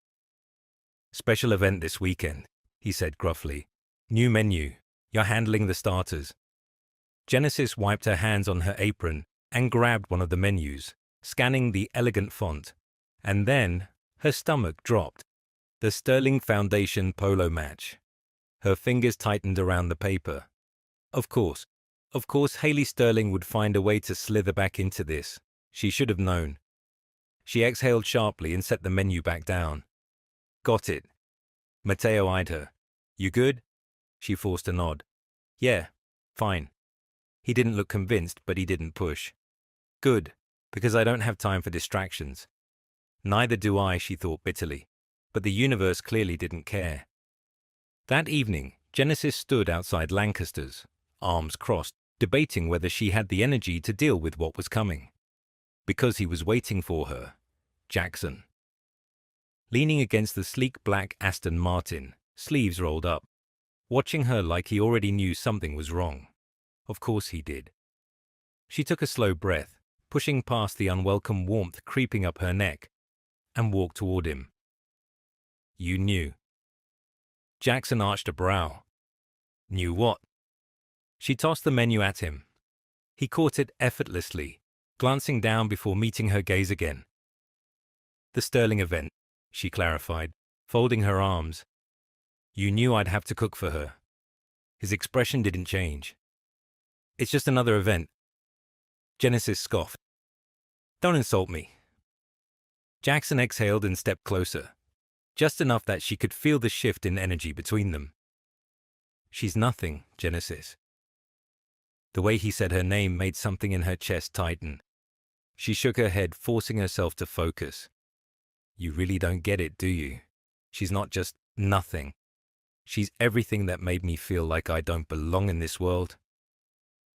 "Special event this weekend," he said gruffly. "New menu. You're handling the starters." Genesis wiped her hands on her apron and grabbed one of the menus, scanning the elegant font. And then her stomach dropped. The Sterling Foundation polo match. Her fingers tightened around the paper. Of course Haley Sterling would find a way to slither back into this. She should have known. She exhaled sharply and set the menu back down. "Got it." Mateo eyed her. "You good?" She forced a nod. "Yeah, fine." He didn't look convinced, but he didn't push. "Good, because I don't have time for distractions." Neither do I, she thought bitterly, but the universe clearly didn't care. That evening, Genesis stood outside Lancaster's, arms crossed, debating whether she had the energy to deal with what was coming. Because he was waiting for her, Jackson. Leaning against the sleek black Aston Martin, sleeves rolled up, watching her like he already knew something was wrong. Of course he did. She took a slow breath, pushing past the unwelcome warmth creeping up her neck, and walked toward him. "You knew." Jackson arched a brow. "Knew what?" She tossed the menu at him. He caught it effortlessly, glancing down before meeting her gaze again. "The Sterling event," she clarified, folding her arms. "You knew I'd have to cook for her." His expression didn't change. "It's just another event." Genesis scoffed. "Don't insult me." Jackson exhaled and stepped closer, just enough that she could feel the shift in energy between them. "She's nothing, Genesis." The way he said her name made something in her chest tighten. She shook her head, forcing herself to focus. You really don't get it, do you? She's not just nothing. She's everything that made me feel like I don't belong in this world.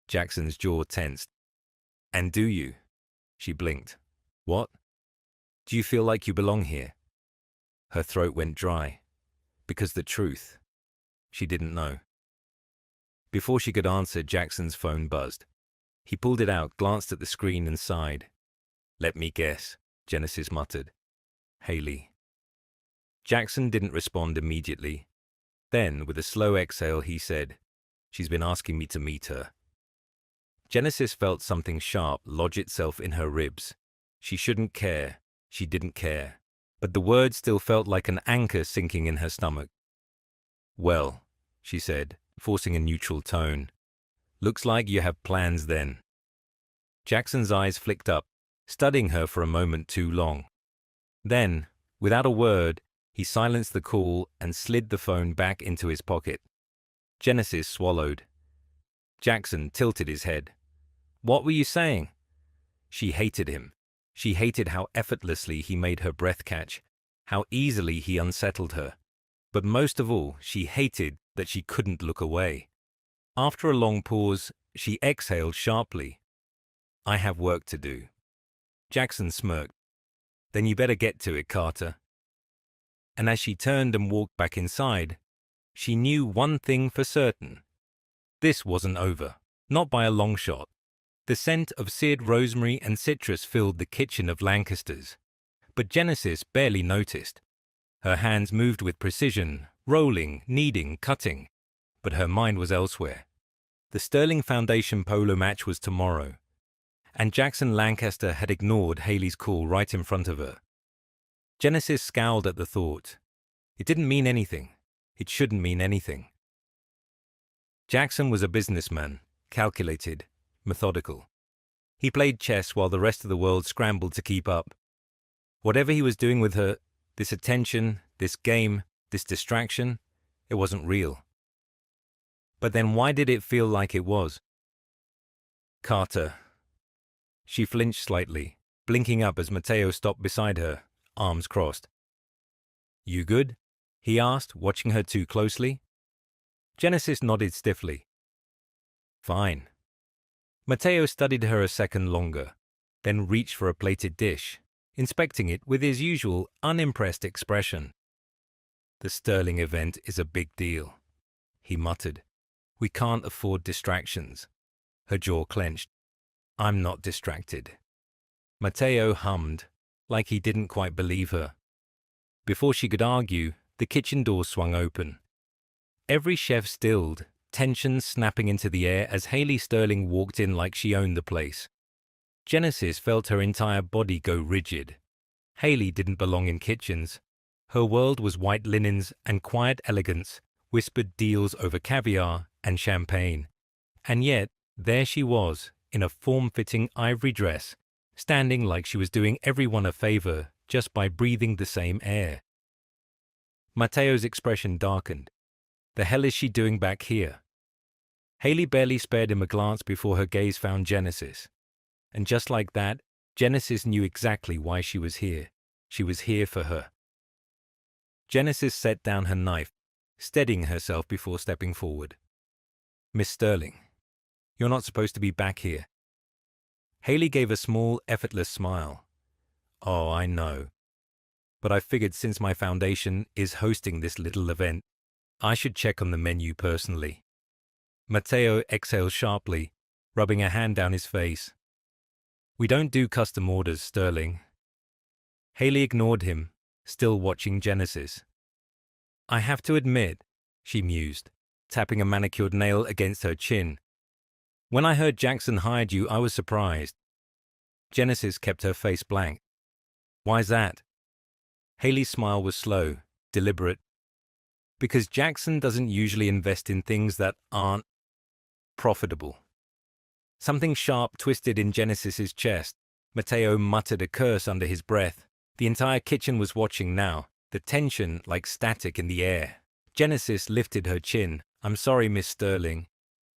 Jackson's jaw tensed. And do you? She blinked. What? Do you feel like you belong here? Her throat went dry. Because the truth, she didn't know. Before she could answer, Jackson's phone buzzed. He pulled it out, glanced at the screen and sighed. Let me guess, Genesis muttered. Haley. Jackson didn't respond immediately. Then, with a slow exhale, he said, She's been asking me to meet her. Genesis felt something sharp lodge itself in her ribs. She shouldn't care. She didn't care. But the words still felt like an anchor sinking in her stomach. Well, she said, forcing a neutral tone. Looks like you have plans then. Jackson's eyes flicked up, studying her for a moment too long. Then, without a word, he silenced the call and slid the phone back into his pocket. Genesis swallowed. Jackson tilted his head. What were you saying? She hated him. She hated how effortlessly he made her breath catch, how easily he unsettled her. But most of all, she hated that she couldn't look away. After a long pause, she exhaled sharply. I have work to do. Jackson smirked. Then you better get to it, Carter. And as she turned and walked back inside, she knew one thing for certain. This wasn't over, not by a long shot. The scent of seared rosemary and citrus filled the kitchen of Lancaster's. But Genesis barely noticed. Her hands moved with precision, rolling, kneading, cutting. But her mind was elsewhere. The Sterling Foundation polo match was tomorrow. And Jackson Lancaster had ignored Haley's call right in front of her. Genesis scowled at the thought. It didn't mean anything. It shouldn't mean anything. Jackson was a businessman, calculated, methodical. He played chess while the rest of the world scrambled to keep up. Whatever he was doing with her, this attention, this game, this distraction, it wasn't real. But then why did it feel like it was? Carter. She flinched slightly, blinking up as Mateo stopped beside her, arms crossed. You good? He asked, watching her too closely. Genesis nodded stiffly. Fine. Mateo studied her a second longer, then reached for a plated dish, inspecting it with his usual unimpressed expression. The Sterling event is a big deal, he muttered. We can't afford distractions. Her jaw clenched. I'm not distracted. Mateo hummed, like he didn't quite believe her. Before she could argue, the kitchen door swung open. Every chef stilled, tension snapping into the air as Haley Sterling walked in like she owned the place. Genesis felt her entire body go rigid. Haley didn't belong in kitchens. Her world was white linens and quiet elegance, whispered deals over caviar and champagne. And yet, there she was, in a form-fitting ivory dress, standing like she was doing everyone a favor just by breathing the same air. Mateo's expression darkened. The hell is she doing back here? Haley barely spared him a glance before her gaze found Genesis. And just like that, Genesis knew exactly why she was here. She was here for her. Genesis set down her knife, steadying herself before stepping forward. Miss Sterling, you're not supposed to be back here. Haley gave a small, effortless smile. Oh, I know. But I figured since my foundation is hosting this little event, I should check on the menu personally. Mateo exhaled sharply, rubbing a hand down his face. We don't do custom orders, Sterling. Haley ignored him, still watching Genesis. I have to admit, she mused, tapping a manicured nail against her chin. When I heard Jackson hired you, I was surprised. Genesis kept her face blank. Why's that? Haley's smile was slow, deliberate. Because Jackson doesn't usually invest in things that aren't profitable. Something sharp twisted in Genesis's chest. Mateo muttered a curse under his breath. The entire kitchen was watching now, the tension like static in the air. Genesis lifted her chin. I'm sorry, Miss Sterling,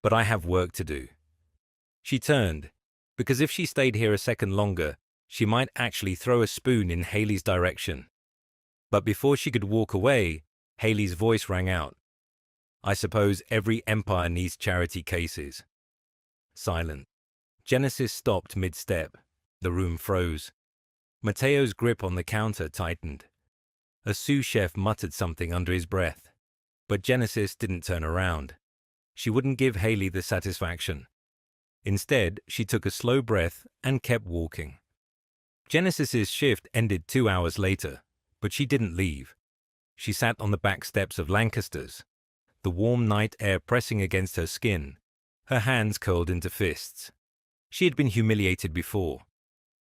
but I have work to do. She turned, because if she stayed here a second longer, she might actually throw a spoon in Haley's direction. But before she could walk away, Haley's voice rang out. I suppose every empire needs charity cases. Silent. Genesis stopped mid-step. The room froze. Mateo's grip on the counter tightened. A sous chef muttered something under his breath. But Genesis didn't turn around. She wouldn't give Haley the satisfaction. Instead, she took a slow breath and kept walking. Genesis's shift ended 2 hours later, but she didn't leave. She sat on the back steps of Lancaster's, the warm night air pressing against her skin, her hands curled into fists. She had been humiliated before.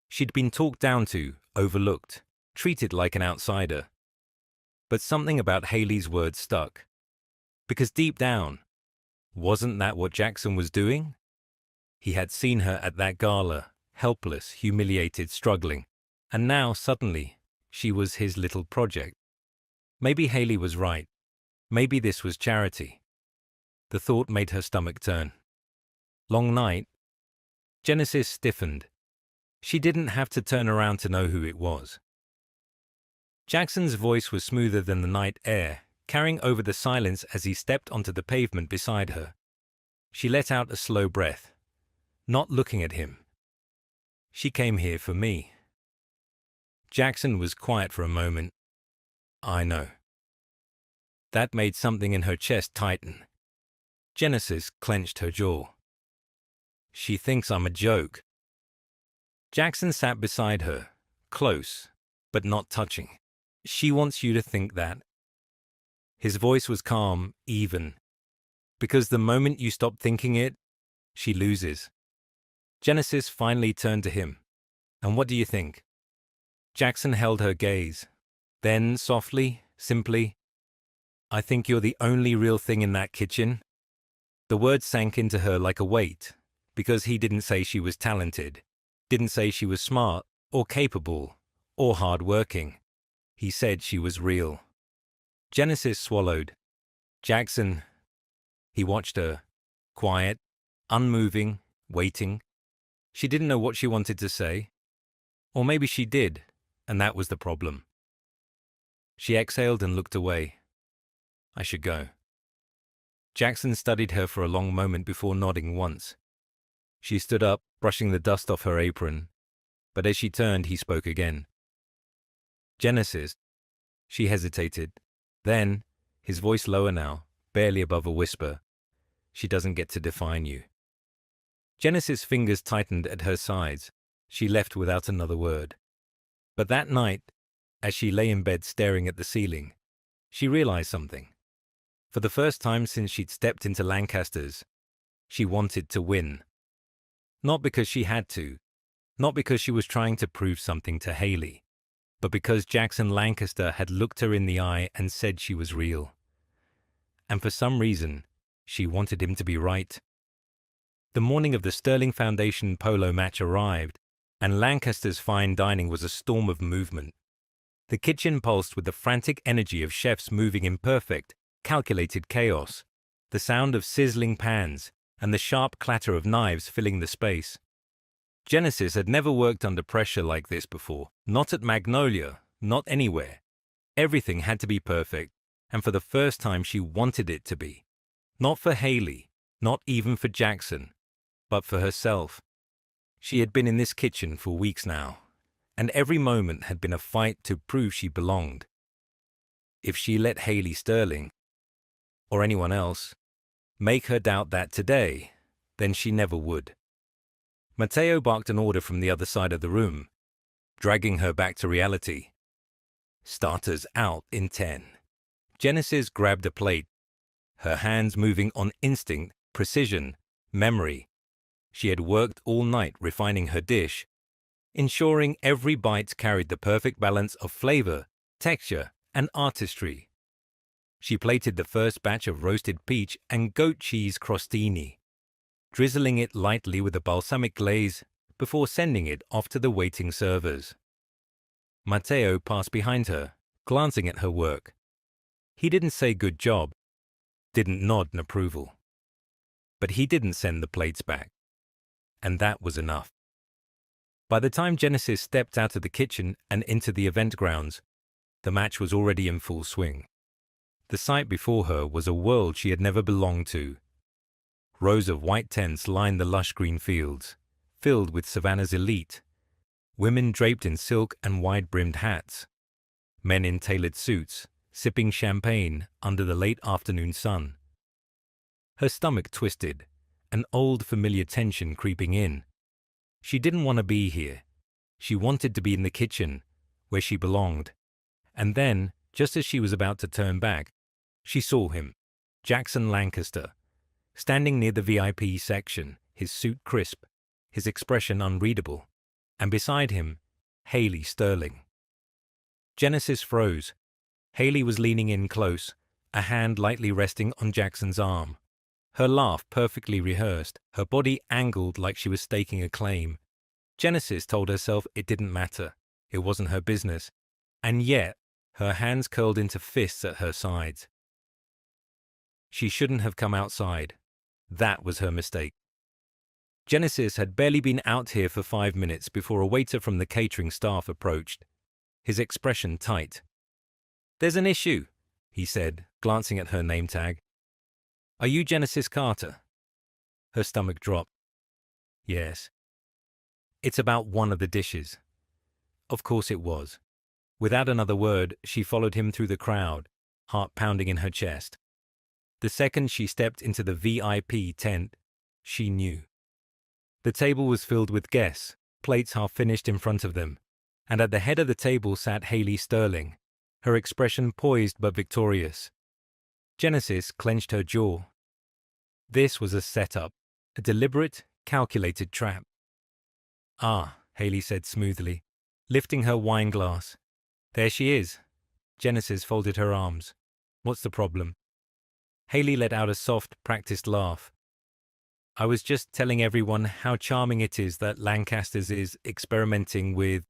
She'd been talked down to, overlooked, treated like an outsider. But something about Haley's words stuck. Because deep down, wasn't that what Jackson was doing? He had seen her at that gala, helpless, humiliated, struggling, and now, suddenly, she was his little project. Maybe Haley was right. Maybe this was charity. The thought made her stomach turn. Long night. Genesis stiffened. She didn't have to turn around to know who it was. Jackson's voice was smoother than the night air, carrying over the silence as he stepped onto the pavement beside her. She let out a slow breath, not looking at him. She came here for me. Jackson was quiet for a moment. I know. That made something in her chest tighten. Genesis clenched her jaw. She thinks I'm a joke. Jackson sat beside her, close, but not touching. She wants you to think that. His voice was calm, even. Because the moment you stop thinking it, she loses. Genesis finally turned to him. And what do you think? Jackson held her gaze. Then, softly, simply, I think you're the only real thing in that kitchen. The words sank into her like a weight, because he didn't say she was talented, didn't say she was smart, or capable, or hard-working. He said she was real. Genesis swallowed. Jackson. He watched her, quiet, unmoving, waiting. She didn't know what she wanted to say. Or maybe she did, and that was the problem. She exhaled and looked away. I should go. Jackson studied her for a long moment before nodding once. She stood up, brushing the dust off her apron, but as she turned, he spoke again. Genesis. She hesitated. Then, his voice lower now, barely above a whisper, she doesn't get to define you. Genesis' fingers tightened at her sides. She left without another word. But that night, as she lay in bed staring at the ceiling, she realized something. For the first time since she'd stepped into Lancaster's, she wanted to win. Not because she had to, not because she was trying to prove something to Haley, but because Jackson Lancaster had looked her in the eye and said she was real. And for some reason, she wanted him to be right. The morning of the Sterling Foundation polo match arrived, and Lancaster's fine dining was a storm of movement. The kitchen pulsed with the frantic energy of chefs moving in perfect, calculated chaos, the sound of sizzling pans, and the sharp clatter of knives filling the space. Genesis had never worked under pressure like this before, not at Magnolia, not anywhere. Everything had to be perfect, and for the first time she wanted it to be. Not for Haley, not even for Jackson, but for herself. She had been in this kitchen for weeks now, and every moment had been a fight to prove she belonged. If she let Haley Sterling, or anyone else, make her doubt that today, then she never would. Mateo barked an order from the other side of the room, dragging her back to reality. Starters out in 10. Genesis grabbed a plate, her hands moving on instinct, precision, memory. She had worked all night refining her dish, ensuring every bite carried the perfect balance of flavor, texture, and artistry. She plated the first batch of roasted peach and goat cheese crostini, drizzling it lightly with a balsamic glaze before sending it off to the waiting servers. Mateo passed behind her, glancing at her work. He didn't say good job, didn't nod in approval. But he didn't send the plates back. and that was enough. By the time Genesis stepped out of the kitchen and into the event grounds, the match was already in full swing. The sight before her was a world she had never belonged to. Rows of white tents lined the lush green fields, filled with Savannah's elite. Women draped in silk and wide-brimmed hats. Men in tailored suits, sipping champagne under the late afternoon sun. Her stomach twisted, an old familiar tension creeping in. She didn't want to be here. She wanted to be in the kitchen, where she belonged. And then, just as she was about to turn back, she saw him, Jackson Lancaster, standing near the VIP section, his suit crisp, his expression unreadable, and beside him, Haley Sterling. Genesis froze. Haley was leaning in close, a hand lightly resting on Jackson's arm. Her laugh perfectly rehearsed, her body angled like she was staking a claim. Genesis told herself it didn't matter, it wasn't her business, and yet her hands curled into fists at her sides. She shouldn't have come outside. That was her mistake. Genesis had barely been out here for 5 minutes before a waiter from the catering staff approached, his expression tight. "There's an issue," he said, glancing at her name tag. "Are you Genesis Carter?" Her stomach dropped. "Yes." "It's about one of the dishes." Of course it was. Without another word, she followed him through the crowd, heart pounding in her chest. The second she stepped into the VIP tent, she knew. The table was filled with guests, plates half finished in front of them, and at the head of the table sat Haley Sterling, her expression poised but victorious. Genesis clenched her jaw. This was a setup, a deliberate, calculated trap. "Ah," Haley said smoothly, lifting her wine glass. "There she is." Genesis folded her arms. "What's the problem?" Haley let out a soft, practiced laugh. "I was just telling everyone how charming it is that Lancaster's is experimenting with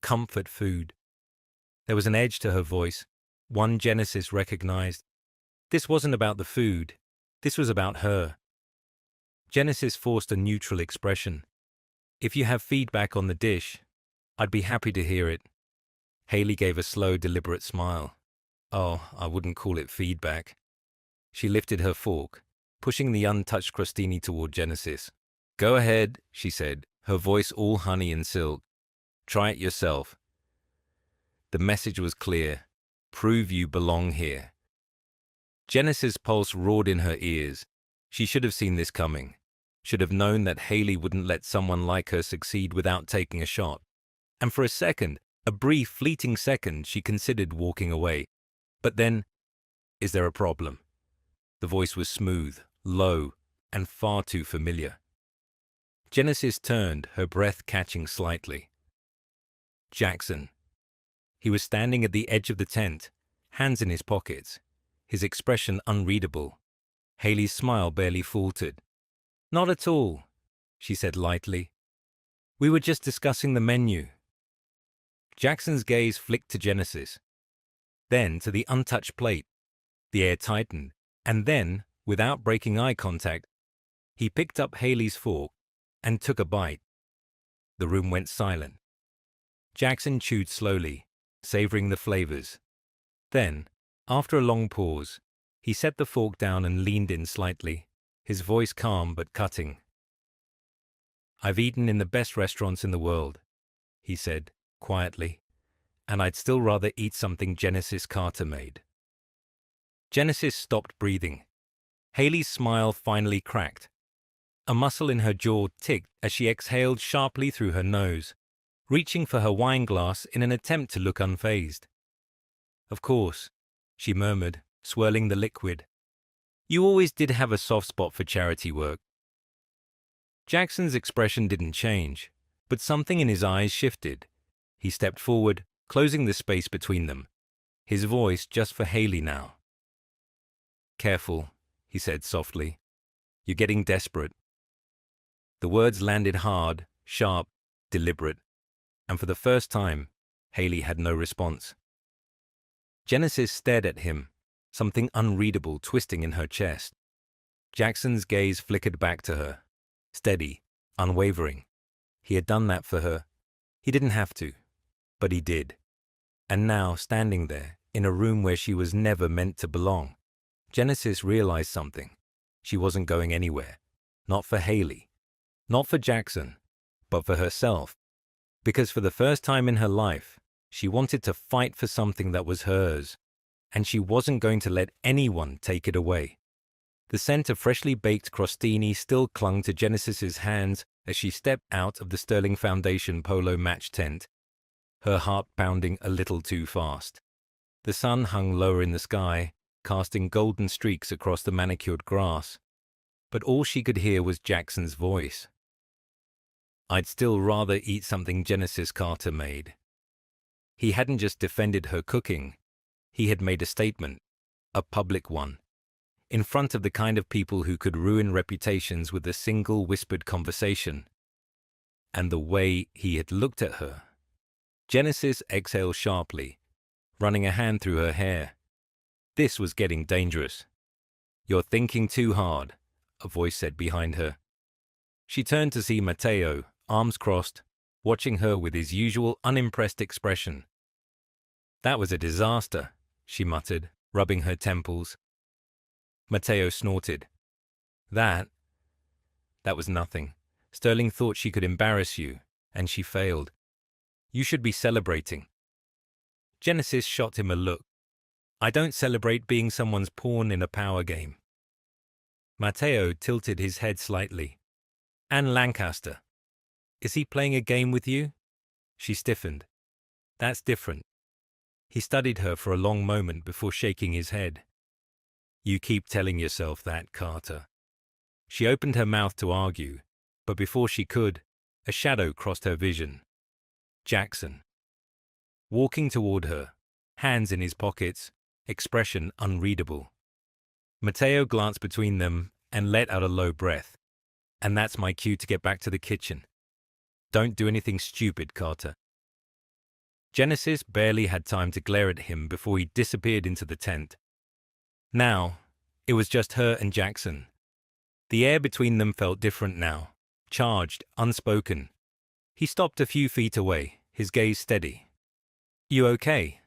comfort food." There was an edge to her voice, one Genesis recognized. This wasn't about the food. This was about her. Genesis forced a neutral expression. "If you have feedback on the dish, I'd be happy to hear it." Haley gave a slow, deliberate smile. "Oh, I wouldn't call it feedback." She lifted her fork, pushing the untouched crostini toward Genesis. "Go ahead," she said, her voice all honey and silk. "Try it yourself." The message was clear. Prove you belong here. Genesis' pulse roared in her ears. She should have seen this coming. Should have known that Haley wouldn't let someone like her succeed without taking a shot. And for a second, a brief, fleeting second, she considered walking away. But then, "Is there a problem?" The voice was smooth, low, and far too familiar. Genesis turned, her breath catching slightly. Jackson. He was standing at the edge of the tent, hands in his pockets, his expression unreadable. Haley's smile barely faltered. "Not at all," she said lightly. "We were just discussing the menu." Jackson's gaze flicked to Genesis, then to the untouched plate. The air tightened, and then, without breaking eye contact, he picked up Haley's fork and took a bite. The room went silent. Jackson chewed slowly, savoring the flavors. Then, after a long pause, he set the fork down and leaned in slightly, his voice calm but cutting. "I've eaten in the best restaurants in the world," he said, quietly, "and I'd still rather eat something Genesis Carter made." Genesis stopped breathing. Haley's smile finally cracked. A muscle in her jaw ticked as she exhaled sharply through her nose, reaching for her wine glass in an attempt to look unfazed. "Of course," she murmured, swirling the liquid. "You always did have a soft spot for charity work." Jackson's expression didn't change, but something in his eyes shifted. He stepped forward, closing the space between them, his voice just for Haley now. "Careful," he said softly. "You're getting desperate." The words landed hard, sharp, deliberate, and for the first time, Haley had no response. Genesis stared at him, something unreadable twisting in her chest. Jackson's gaze flickered back to her, steady, unwavering. He had done that for her. He didn't have to, but he did. And now, standing there, in a room where she was never meant to belong, Genesis realized something. She wasn't going anywhere. Not for Haley. Not for Jackson. But for herself. Because for the first time in her life, she wanted to fight for something that was hers. And she wasn't going to let anyone take it away. The scent of freshly baked crostini still clung to Genesis's hands as she stepped out of the Sterling Foundation polo match tent, her heart pounding a little too fast. The sun hung lower in the sky, casting golden streaks across the manicured grass, but all she could hear was Jackson's voice. I'd still rather eat something Genesis Carter made. He hadn't just defended her cooking, he had made a statement, a public one, in front of the kind of people who could ruin reputations with a single whispered conversation. And the way he had looked at her. Genesis exhaled sharply, running a hand through her hair. This was getting dangerous. You're thinking too hard, a voice said behind her. She turned to see Mateo, arms crossed, watching her with his usual unimpressed expression. That was a disaster, she muttered, rubbing her temples. Mateo snorted. That was nothing. Sterling thought she could embarrass you, and she failed. You should be celebrating. Genesis shot him a look. I don't celebrate being someone's pawn in a power game. Mateo tilted his head slightly. And Lancaster. Is he playing a game with you? She stiffened. That's different. He studied her for a long moment before shaking his head. You keep telling yourself that, Carter. She opened her mouth to argue, but before she could, a shadow crossed her vision. Jackson. Walking toward her, hands in his pockets, expression unreadable. Mateo glanced between them and let out a low breath. And that's my cue to get back to the kitchen. Don't do anything stupid, Carter. Genesis barely had time to glare at him before he disappeared into the tent. Now, it was just her and Jackson. The air between them felt different now, charged, unspoken. He stopped a few feet away, his gaze steady. You okay?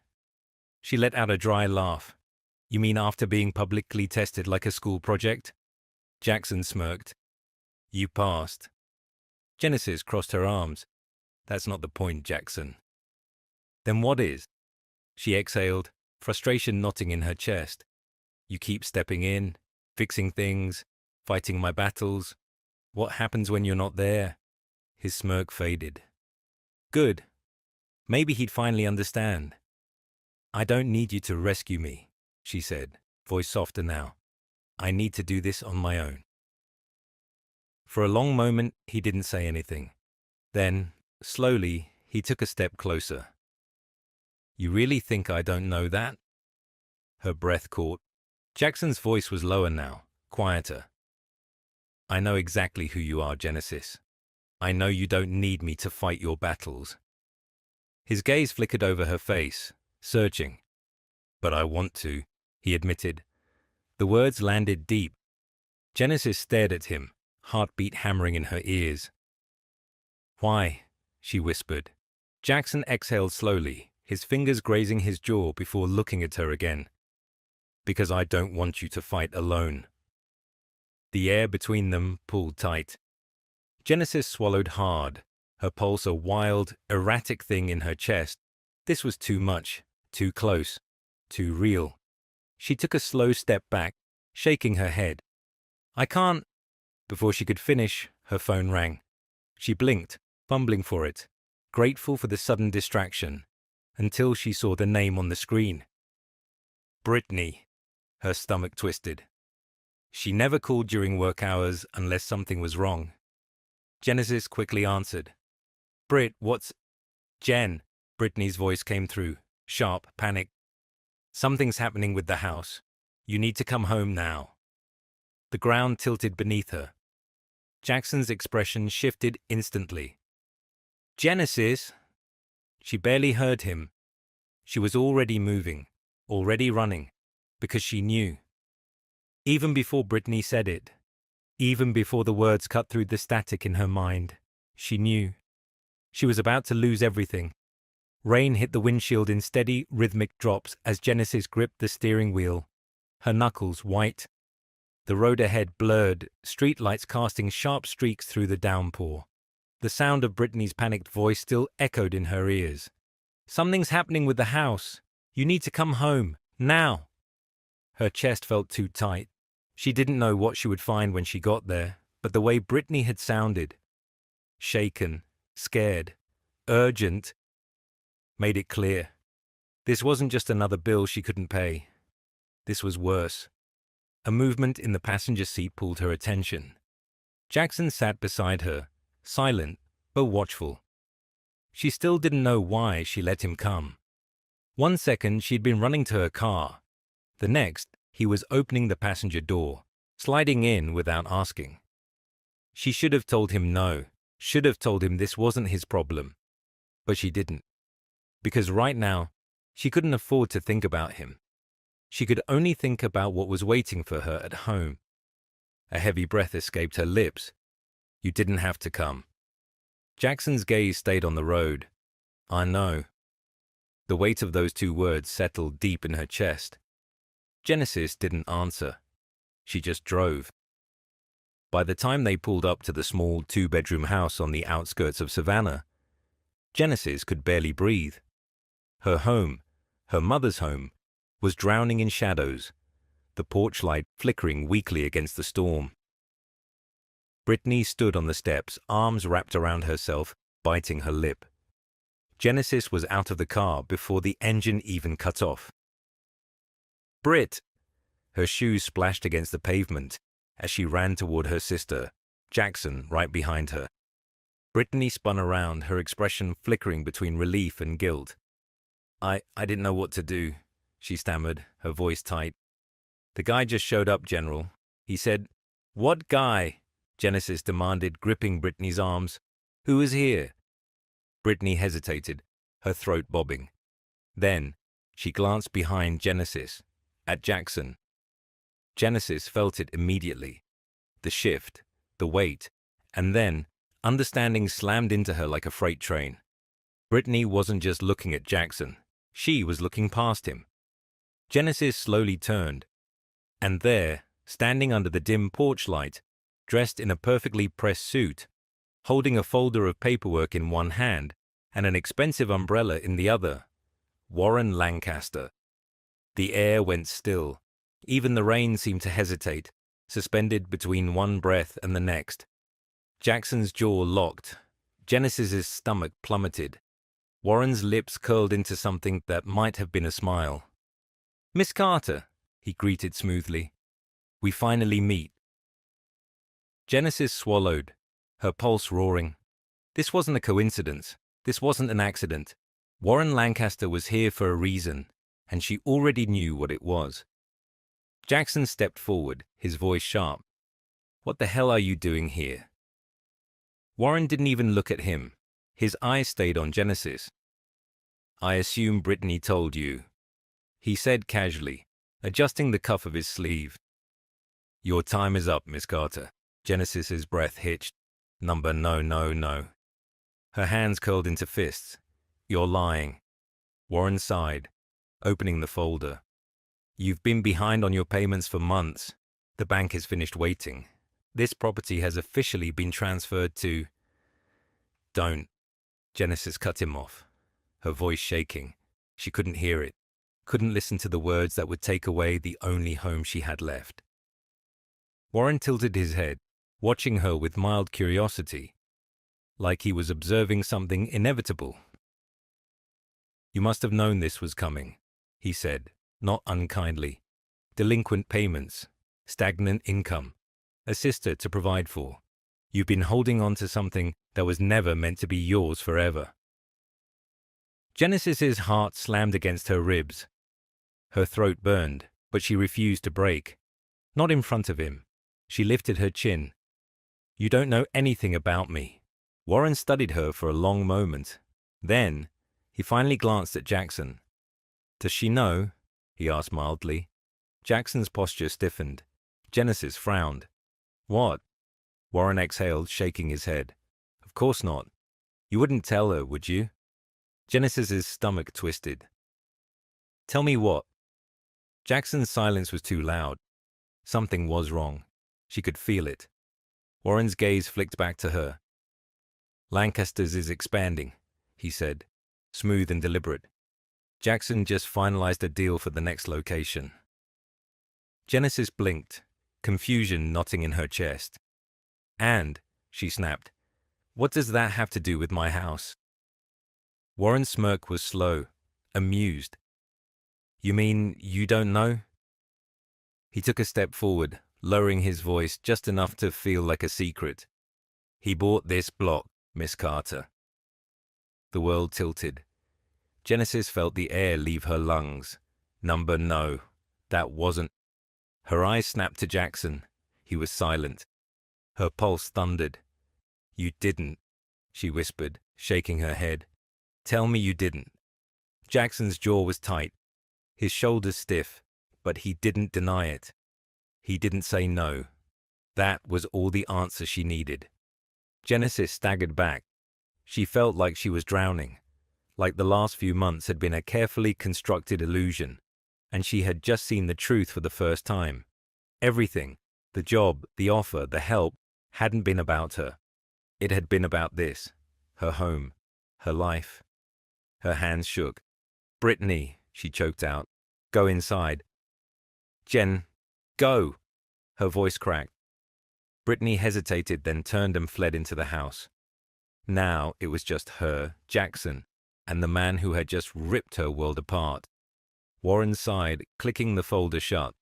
She let out a dry laugh. You mean after being publicly tested like a school project? Jackson smirked. You passed. Genesis crossed her arms. That's not the point, Jackson. Then what is? She exhaled, frustration knotting in her chest. You keep stepping in, fixing things, fighting my battles. What happens when you're not there? His smirk faded. Good. Maybe he'd finally understand. I don't need you to rescue me, she said, voice softer now. I need to do this on my own. For a long moment, he didn't say anything. Then, slowly, he took a step closer. You really think I don't know that? Her breath caught. Jackson's voice was lower now, quieter. I know exactly who you are, Genesis. I know you don't need me to fight your battles. His gaze flickered over her face, searching. But I want to, he admitted. The words landed deep. Genesis stared at him, heartbeat hammering in her ears. Why? She whispered. Jackson exhaled slowly, his fingers grazing his jaw before looking at her again. Because I don't want you to fight alone. The air between them pulled tight. Genesis swallowed hard, her pulse a wild, erratic thing in her chest. This was too much, too close, too real. She took a slow step back, shaking her head. I can't. Before she could finish, her phone rang. She blinked, fumbling for it, grateful for the sudden distraction, until she saw the name on the screen. Brittany. Her stomach twisted. She never called during work hours unless something was wrong. Genesis quickly answered. Britt, what's... Jen, Brittany's voice came through, sharp, panic. Something's happening with the house. You need to come home now. The ground tilted beneath her. Jackson's expression shifted instantly. Genesis! She barely heard him. She was already moving, already running, because she knew. Even before Brittany said it, Even before the words cut through the static in her mind, she knew. She was about to lose everything. Rain hit the windshield in steady, rhythmic drops as Genesis gripped the steering wheel, her knuckles white. The road ahead blurred, streetlights casting sharp streaks through the downpour. The sound of Brittany's panicked voice still echoed in her ears. "Something's happening with the house. You need to come home, now." Her chest felt too tight. She didn't know what she would find when she got there, but the way Brittany had sounded, shaken, scared, urgent, made it clear. This wasn't just another bill she couldn't pay. This was worse. A movement in the passenger seat pulled her attention. Jackson sat beside her, silent but watchful. She still didn't know why she let him come. One second she'd been running to her car. The next, he was opening the passenger door, sliding in without asking. She should have told him no, should have told him this wasn't his problem. But she didn't. Because right now, she couldn't afford to think about him. She could only think about what was waiting for her at home. A heavy breath escaped her lips. "You didn't have to come." Jackson's gaze stayed on the road. "I know." The weight of those two words settled deep in her chest. Genesis didn't answer. She just drove. By the time they pulled up to the small two-bedroom house on the outskirts of Savannah, Genesis could barely breathe. Her home, her mother's home, was drowning in shadows, the porch light flickering weakly against the storm. Brittany stood on the steps, arms wrapped around herself, biting her lip. Genesis was out of the car before the engine even cut off. "Britt!" Her shoes splashed against the pavement as she ran toward her sister, Jackson, right behind her. Brittany spun around, her expression flickering between relief and guilt. I didn't know what to do," she stammered, her voice tight. "The guy just showed up, General. He said—" "What guy?" Genesis demanded, gripping Brittany's arms. "Who is here?" Brittany hesitated, her throat bobbing. Then, she glanced behind Genesis, at Jackson. Genesis felt it immediately. The shift, the weight, and then, understanding slammed into her like a freight train. Brittany wasn't just looking at Jackson. She was looking past him. Genesis slowly turned, and there, standing under the dim porch light, dressed in a perfectly pressed suit, holding a folder of paperwork in one hand and an expensive umbrella in the other, Warren Lancaster. The air went still. Even the rain seemed to hesitate, suspended between one breath and the next. Jackson's jaw locked. Genesis's stomach plummeted. Warren's lips curled into something that might have been a smile. "Miss Carter," he greeted smoothly. "We finally meet." Genesis swallowed, her pulse roaring. This wasn't a coincidence. This wasn't an accident. Warren Lancaster was here for a reason, and she already knew what it was. Jackson stepped forward, his voice sharp. "What the hell are you doing here?" Warren didn't even look at him. His eyes stayed on Genesis. "I assume Brittany told you," he said casually, adjusting the cuff of his sleeve. "Your time is up, Miss Carter." Genesis's breath hitched. "Number no. Her hands curled into fists. "You're lying." Warren sighed, opening the folder. "You've been behind on your payments for months. The bank has finished waiting. This property has officially been transferred to—" "Don't." Genesis cut him off, her voice shaking. She couldn't hear it, couldn't listen to the words that would take away the only home she had left. Warren tilted his head, watching her with mild curiosity, like he was observing something inevitable. "You must have known this was coming," he said, not unkindly. "Delinquent payments, stagnant income, a sister to provide for. You've been holding on to something that was never meant to be yours forever." Genesis's heart slammed against her ribs. Her throat burned, but she refused to break. Not in front of him. She lifted her chin. "You don't know anything about me." Warren studied her for a long moment. Then, he finally glanced at Jackson. "Does she know?" he asked mildly. Jackson's posture stiffened. Genesis frowned. What? Warren exhaled, shaking his head. Of course not. You wouldn't tell her, would you? Genesis's stomach twisted. Tell me what? Jackson's silence was too loud. Something was wrong. She could feel it. Warren's gaze flicked back to her. Lancaster's is expanding, he said, smooth and deliberate. Jackson just finalized a deal for the next location. Genesis blinked, confusion knotting in her chest. And, she snapped, what does that have to do with my house? Warren's smirk was slow, amused. You mean you don't know? He took a step forward, lowering his voice just enough to feel like a secret. He bought this block, Miss Carter. The world tilted. Genesis felt the air leave her lungs. No, that wasn't. Her eyes snapped to Jackson. He was silent. Her pulse thundered. You didn't, she whispered, shaking her head. Tell me you didn't. Jackson's jaw was tight, his shoulders stiff, but he didn't deny it. He didn't say no. That was all the answer she needed. Genesis staggered back. She felt like she was drowning, like the last few months had been a carefully constructed illusion, and she had just seen the truth for the first time. Everything, the job, the offer, the help, hadn't been about her. It had been about this, her home, her life. Her hands shook. Brittany, she choked out. Go inside. Jen, go! Her voice cracked. Brittany hesitated, then turned and fled into the house. Now it was just her, Jackson, and the man who had just ripped her world apart. Warren sighed, clicking the folder shut.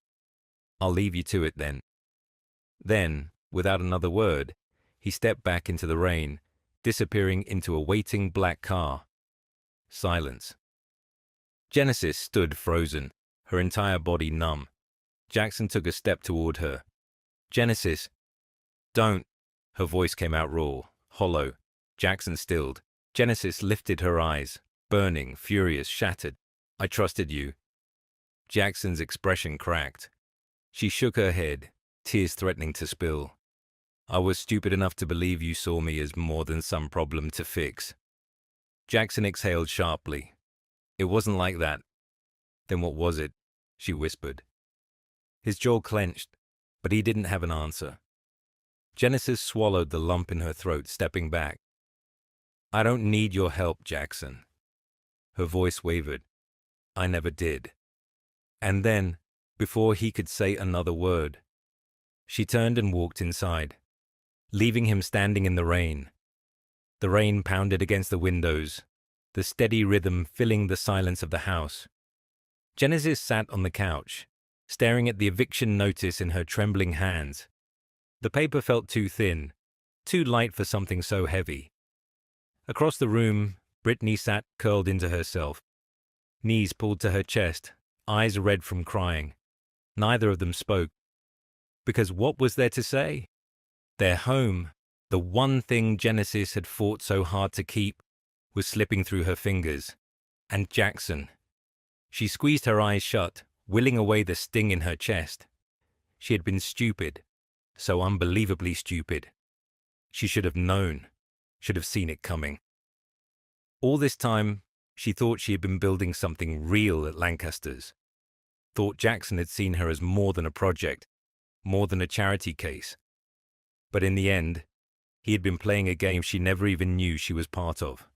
I'll leave you to it then. Then, without another word, he stepped back into the rain, disappearing into a waiting black car. Silence. Genesis stood frozen, her entire body numb. Jackson took a step toward her. Genesis, don't. Her voice came out raw, hollow. Jackson stilled. Genesis lifted her eyes, burning, furious, shattered. I trusted you. Jackson's expression cracked. She shook her head, tears threatening to spill. I was stupid enough to believe you saw me as more than some problem to fix. Jackson exhaled sharply. It wasn't like that. Then what was it? She whispered. His jaw clenched, but he didn't have an answer. Genesis swallowed the lump in her throat, stepping back. I don't need your help, Jackson. Her voice wavered. I never did. And then, before he could say another word, she turned and walked inside, leaving him standing in the rain. The rain pounded against the windows, the steady rhythm filling the silence of the house. Genesis sat on the couch, staring at the eviction notice in her trembling hands. The paper felt too thin, too light for something so heavy. Across the room, Brittany sat curled into herself, knees pulled to her chest, eyes red from crying. Neither of them spoke. Because what was there to say? Their home, the one thing Genesis had fought so hard to keep, was slipping through her fingers. And Jackson. She squeezed her eyes shut, willing away the sting in her chest. She had been stupid, so unbelievably stupid. She should have known, should have seen it coming. All this time, she thought she had been building something real at Lancaster's. Thought Jackson had seen her as more than a project, more than a charity case. But in the end, he had been playing a game she never even knew she was part of.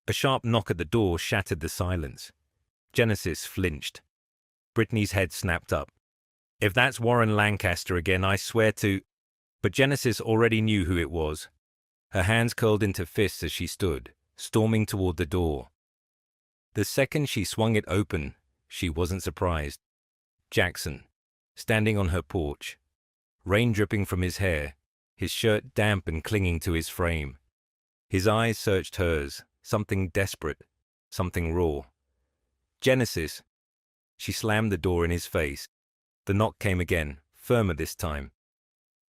A sharp knock at the door shattered the silence. Genesis flinched. Brittany's head snapped up. If that's Warren Lancaster again, I swear to... But Genesis already knew who it was. Her hands curled into fists as she stood, storming toward the door. The second she swung it open, she wasn't surprised. Jackson, standing on her porch, rain dripping from his hair, his shirt damp and clinging to his frame. His eyes searched hers, something desperate, something raw. Genesis! She slammed the door in his face. The knock came again, firmer this time.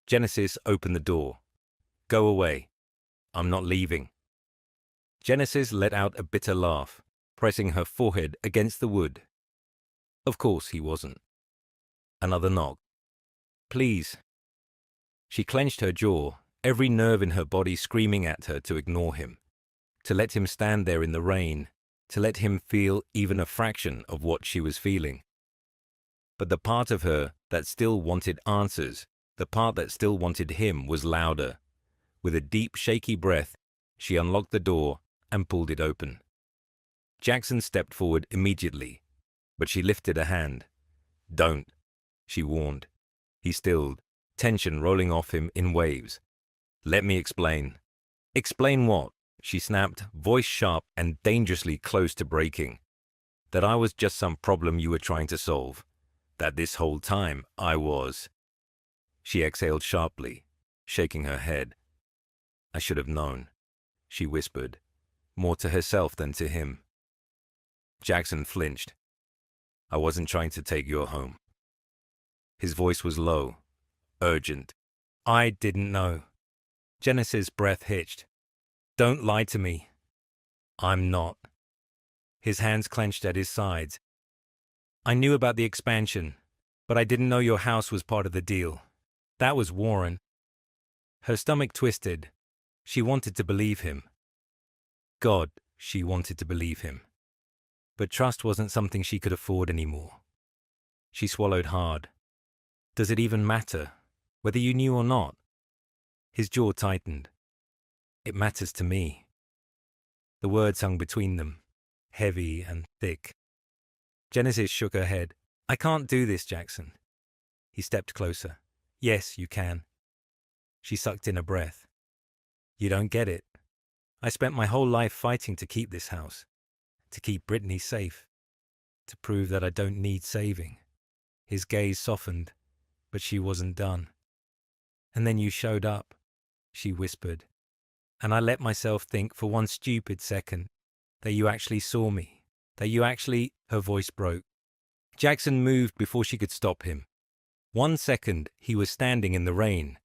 Genesis opened the door. Go away. I'm not leaving. Genesis let out a bitter laugh, pressing her forehead against the wood. Of course he wasn't. Another knock. Please. She clenched her jaw, every nerve in her body screaming at her to ignore him, to let him stand there in the rain, to let him feel even a fraction of what she was feeling. But the part of her that still wanted answers, the part that still wanted him, was louder. With a deep, shaky breath, she unlocked the door and pulled it open. Jackson stepped forward immediately, but she lifted a hand. "Don't," she warned. He stilled, tension rolling off him in waves. "Let me explain." "Explain what?" she snapped, voice sharp and dangerously close to breaking. "That I was just some problem you were trying to solve. That this whole time I was." She exhaled sharply, shaking her head. "I should have known," she whispered, more to herself than to him. Jackson flinched. "I wasn't trying to take you home." His voice was low, urgent. "I didn't know." Genesis' breath hitched. "Don't lie to me." "I'm not." His hands clenched at his sides. "I knew about the expansion, but I didn't know your house was part of the deal. That was Warren." Her stomach twisted. She wanted to believe him. God, she wanted to believe him. But trust wasn't something she could afford anymore. She swallowed hard. "Does it even matter, whether you knew or not?" His jaw tightened. "It matters to me." The words hung between them, heavy and thick. Genesis shook her head. "I can't do this, Jackson." He stepped closer. "Yes, you can." She sucked in a breath. "You don't get it. I spent my whole life fighting to keep this house, to keep Brittany safe, to prove that I don't need saving." His gaze softened, but she wasn't done. "And then you showed up," she whispered, "and I let myself think for one stupid second that you actually saw me, that you actually—" Her voice broke. Jackson moved before she could stop him. 1 second, he was standing in the rain.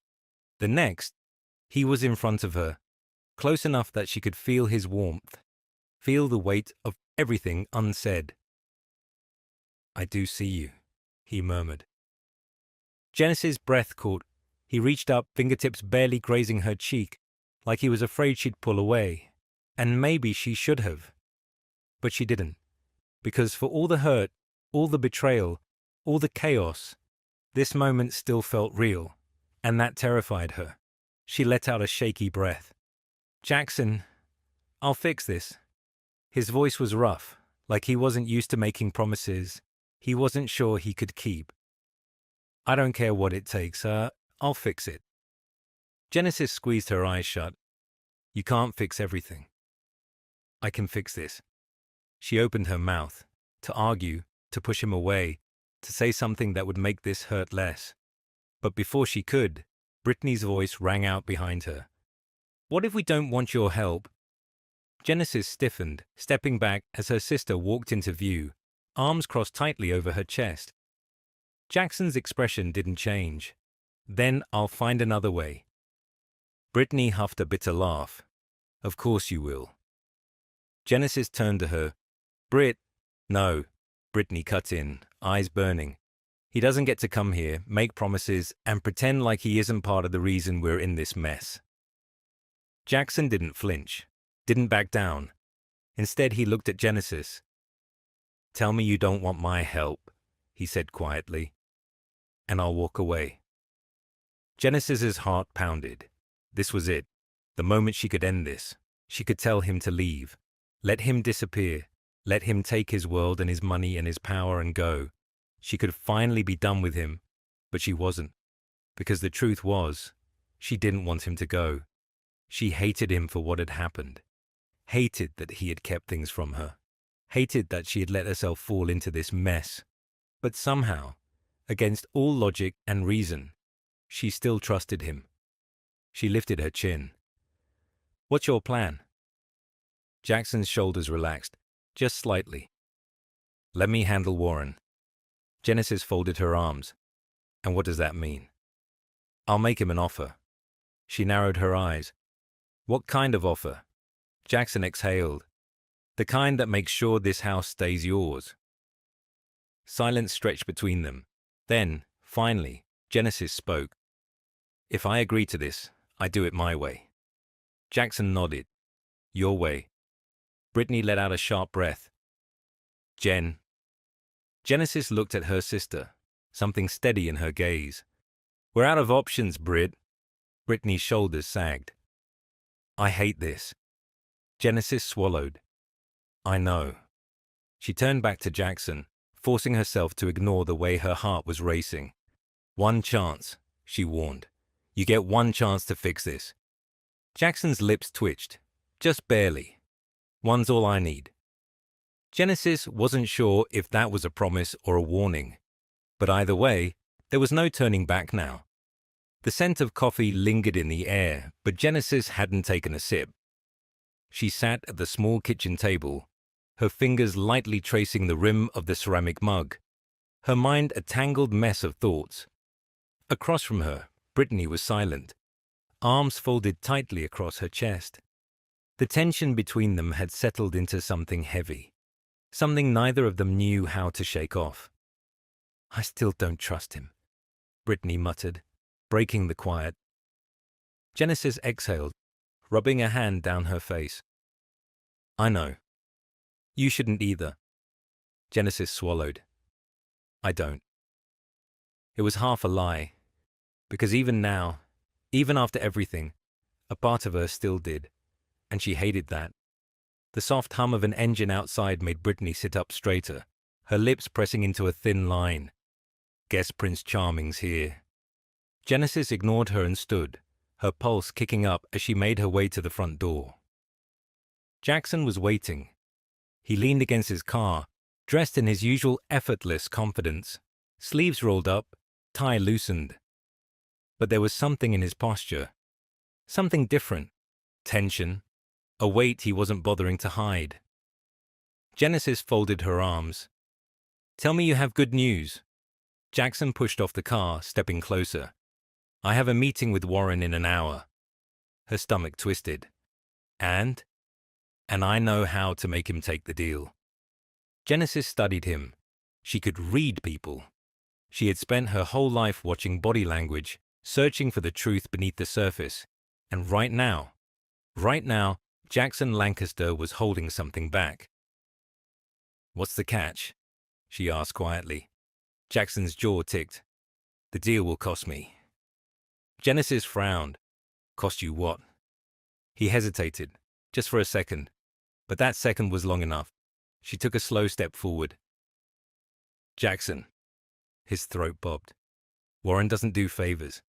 The next, he was in front of her, close enough that she could feel his warmth, feel the weight of everything unsaid. "I do see you," he murmured. Genesis' breath caught. He reached up, fingertips barely grazing her cheek, like he was afraid she'd pull away. And maybe she should have. But she didn't. Because for all the hurt, all the betrayal, all the chaos, this moment still felt real, and that terrified her. She let out a shaky breath. "Jackson, I'll fix this." His voice was rough, like he wasn't used to making promises he wasn't sure he could keep. "I don't care what it takes, I'll fix it." Genesis squeezed her eyes shut. "You can't fix everything." "I can fix this." She opened her mouth, to argue, to push him away, to say something that would make this hurt less. But before she could, Brittany's voice rang out behind her. "What if we don't want your help?" Genesis stiffened, stepping back as her sister walked into view, arms crossed tightly over her chest. Jackson's expression didn't change. "Then I'll find another way." Brittany huffed a bitter laugh. "Of course you will." Genesis turned to her. "Britt." "No," Brittany cut in, eyes burning. "He doesn't get to come here, make promises, and pretend like he isn't part of the reason we're in this mess." Jackson didn't flinch, didn't back down. Instead, he looked at Genesis. "Tell me you don't want my help," he said quietly, "and I'll walk away." Genesis's heart pounded. This was it. The moment she could end this. She could tell him to leave. Let him disappear. Let him take his world and his money and his power and go. She could finally be done with him, but she wasn't. Because the truth was, she didn't want him to go. She hated him for what had happened. Hated that he had kept things from her. Hated that she had let herself fall into this mess. But somehow, against all logic and reason, she still trusted him. She lifted her chin. "What's your plan?" Jackson's shoulders relaxed, just slightly. "Let me handle Warren." Genesis folded her arms. "And what does that mean?" "I'll make him an offer." She narrowed her eyes. "What kind of offer?" Jackson exhaled. "The kind that makes sure this house stays yours." Silence stretched between them. Then, finally, Genesis spoke. If I agree to this, I do it my way. Jackson nodded. Your way. Brittany let out a sharp breath. Jen. Genesis looked at her sister, something steady in her gaze. We're out of options, Brit. Brittany's shoulders sagged. I hate this. Genesis swallowed. I know. She turned back to Jackson, forcing herself to ignore the way her heart was racing. One chance, she warned. You get one chance to fix this. Jackson's lips twitched, just barely. One's all I need. Genesis wasn't sure if that was a promise or a warning, but either way, there was no turning back now. The scent of coffee lingered in the air, but Genesis hadn't taken a sip. She sat at the small kitchen table, her fingers lightly tracing the rim of the ceramic mug, her mind a tangled mess of thoughts. Across from her, Brittany was silent, arms folded tightly across her chest. The tension between them had settled into something heavy, something neither of them knew how to shake off. I still don't trust him, Brittany muttered, breaking the quiet. Genesis exhaled, rubbing a hand down her face. I know. You shouldn't either. Genesis swallowed. I don't. It was half a lie, because even now, even after everything, a part of her still did, and she hated that. The soft hum of an engine outside made Brittany sit up straighter, her lips pressing into a thin line. Guess Prince Charming's here. Genesis ignored her and stood, her pulse kicking up as she made her way to the front door. Jackson was waiting. He leaned against his car, dressed in his usual effortless confidence, sleeves rolled up, tie loosened. But there was something in his posture, something different, tension, a weight he wasn't bothering to hide. Genesis folded her arms. Tell me you have good news. Jackson pushed off the car, stepping closer. I have a meeting with Warren in an hour. Her stomach twisted. And I know how to make him take the deal. Genesis studied him. She could read people. She had spent her whole life watching body language, searching for the truth beneath the surface. And right now, Jackson Lancaster was holding something back. What's the catch? She asked quietly. Jackson's jaw ticked. The deal will cost me. Genesis frowned. Cost you what? He hesitated, just for a second. But that second was long enough. She took a slow step forward. Jackson. His throat bobbed. Warren doesn't do favors.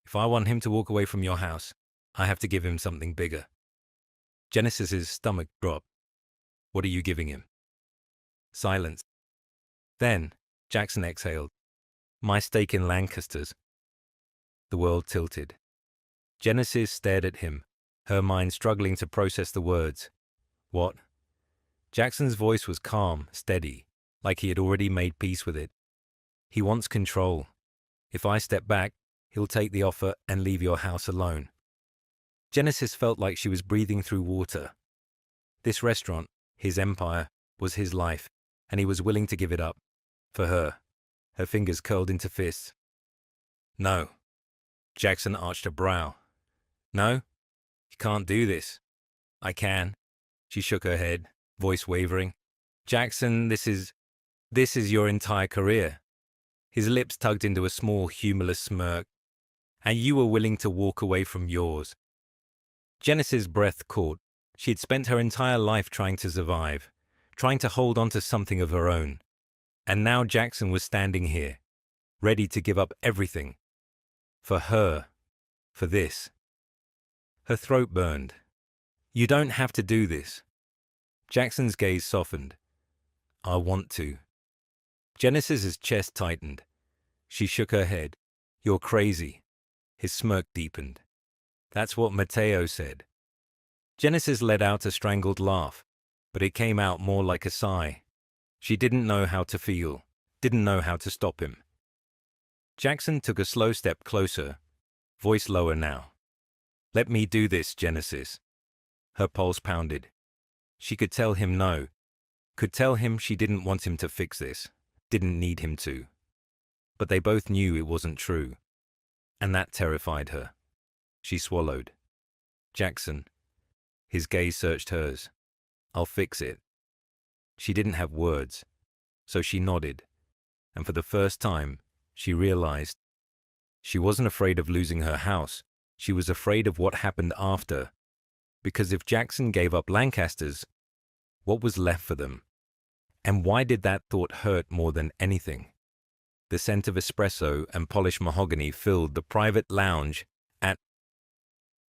If I want him to walk away from your house, I have to give him something bigger. Genesis's stomach dropped. What are you giving him? Silence. Then, Jackson exhaled. My stake in Lancaster's. The world tilted. Genesis stared at him, her mind struggling to process the words. What? Jackson's voice was calm, steady, like he had already made peace with it. He wants control. If I step back, he'll take the offer and leave your house alone. Genesis felt like she was breathing through water. This restaurant, his empire, was his life, and he was willing to give it up. For her. Her fingers curled into fists. No. Jackson arched a brow. No? You can't do this. I can. She shook her head, voice wavering. Jackson, this is your entire career. His lips tugged into a small, humorless smirk. And you were willing to walk away from yours. Genesis' breath caught. She had spent her entire life trying to survive, trying to hold on to something of her own. And now Jackson was standing here, ready to give up everything. For her. For this. Her throat burned. You don't have to do this. Jackson's gaze softened. I want to. Genesis's chest tightened. She shook her head. You're crazy. His smirk deepened. That's what Mateo said. Genesis let out a strangled laugh, but it came out more like a sigh. She didn't know how to feel, didn't know how to stop him. Jackson took a slow step closer, voice lower now. Let me do this, Genesis. Her pulse pounded. She could tell him no, could tell him she didn't want him to fix this, didn't need him to. But they both knew it wasn't true. and that terrified her. She swallowed. Jackson. His gaze searched hers. I'll fix it. She didn't have words, so she nodded, and for the first time, she realized she wasn't afraid of losing her house. She was afraid of what happened after, because if Jackson gave up Lancaster's, what was left for them? And why did that thought hurt more than anything? The scent of espresso and polished mahogany filled the private lounge at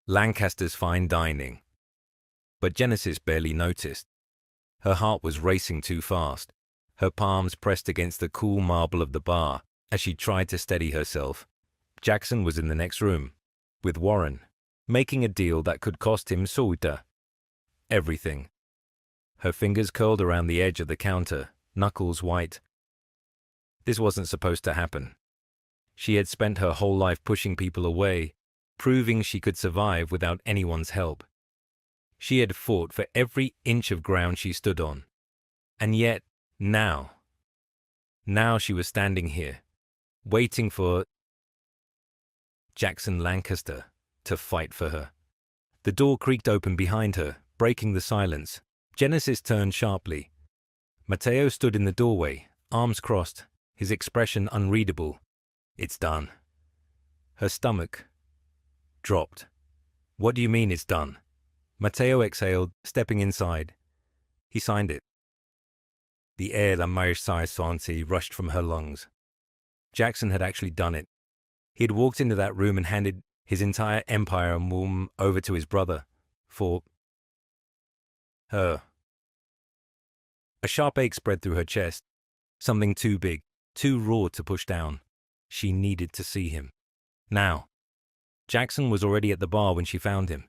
Lancaster's Fine Dining. But Genesis barely noticed. Her heart was racing too fast, her palms pressed against the cool marble of the bar as she tried to steady herself. Jackson was in the next room, with Warren, making a deal that could cost him Sauter. Everything. Her fingers curled around the edge of the counter, knuckles white. This wasn't supposed to happen. She had spent her whole life pushing people away, proving she could survive without anyone's help. She had fought for every inch of ground she stood on. And yet, now she was standing here, waiting for Jackson Lancaster to fight for her. The door creaked open behind her, breaking the silence. Genesis turned sharply. Mateo stood in the doorway, arms crossed, his expression unreadable. It's done. Her stomach dropped. What do you mean it's done? Mateo exhaled, stepping inside. He signed it. The air la Marseille rushed from her lungs. Jackson had actually done it. He had walked into that room and handed his entire empire and womb over to his brother. For her. A sharp ache spread through her chest. Something too big, too raw to push down. She needed to see him. Now. Jackson was already at the bar when she found him.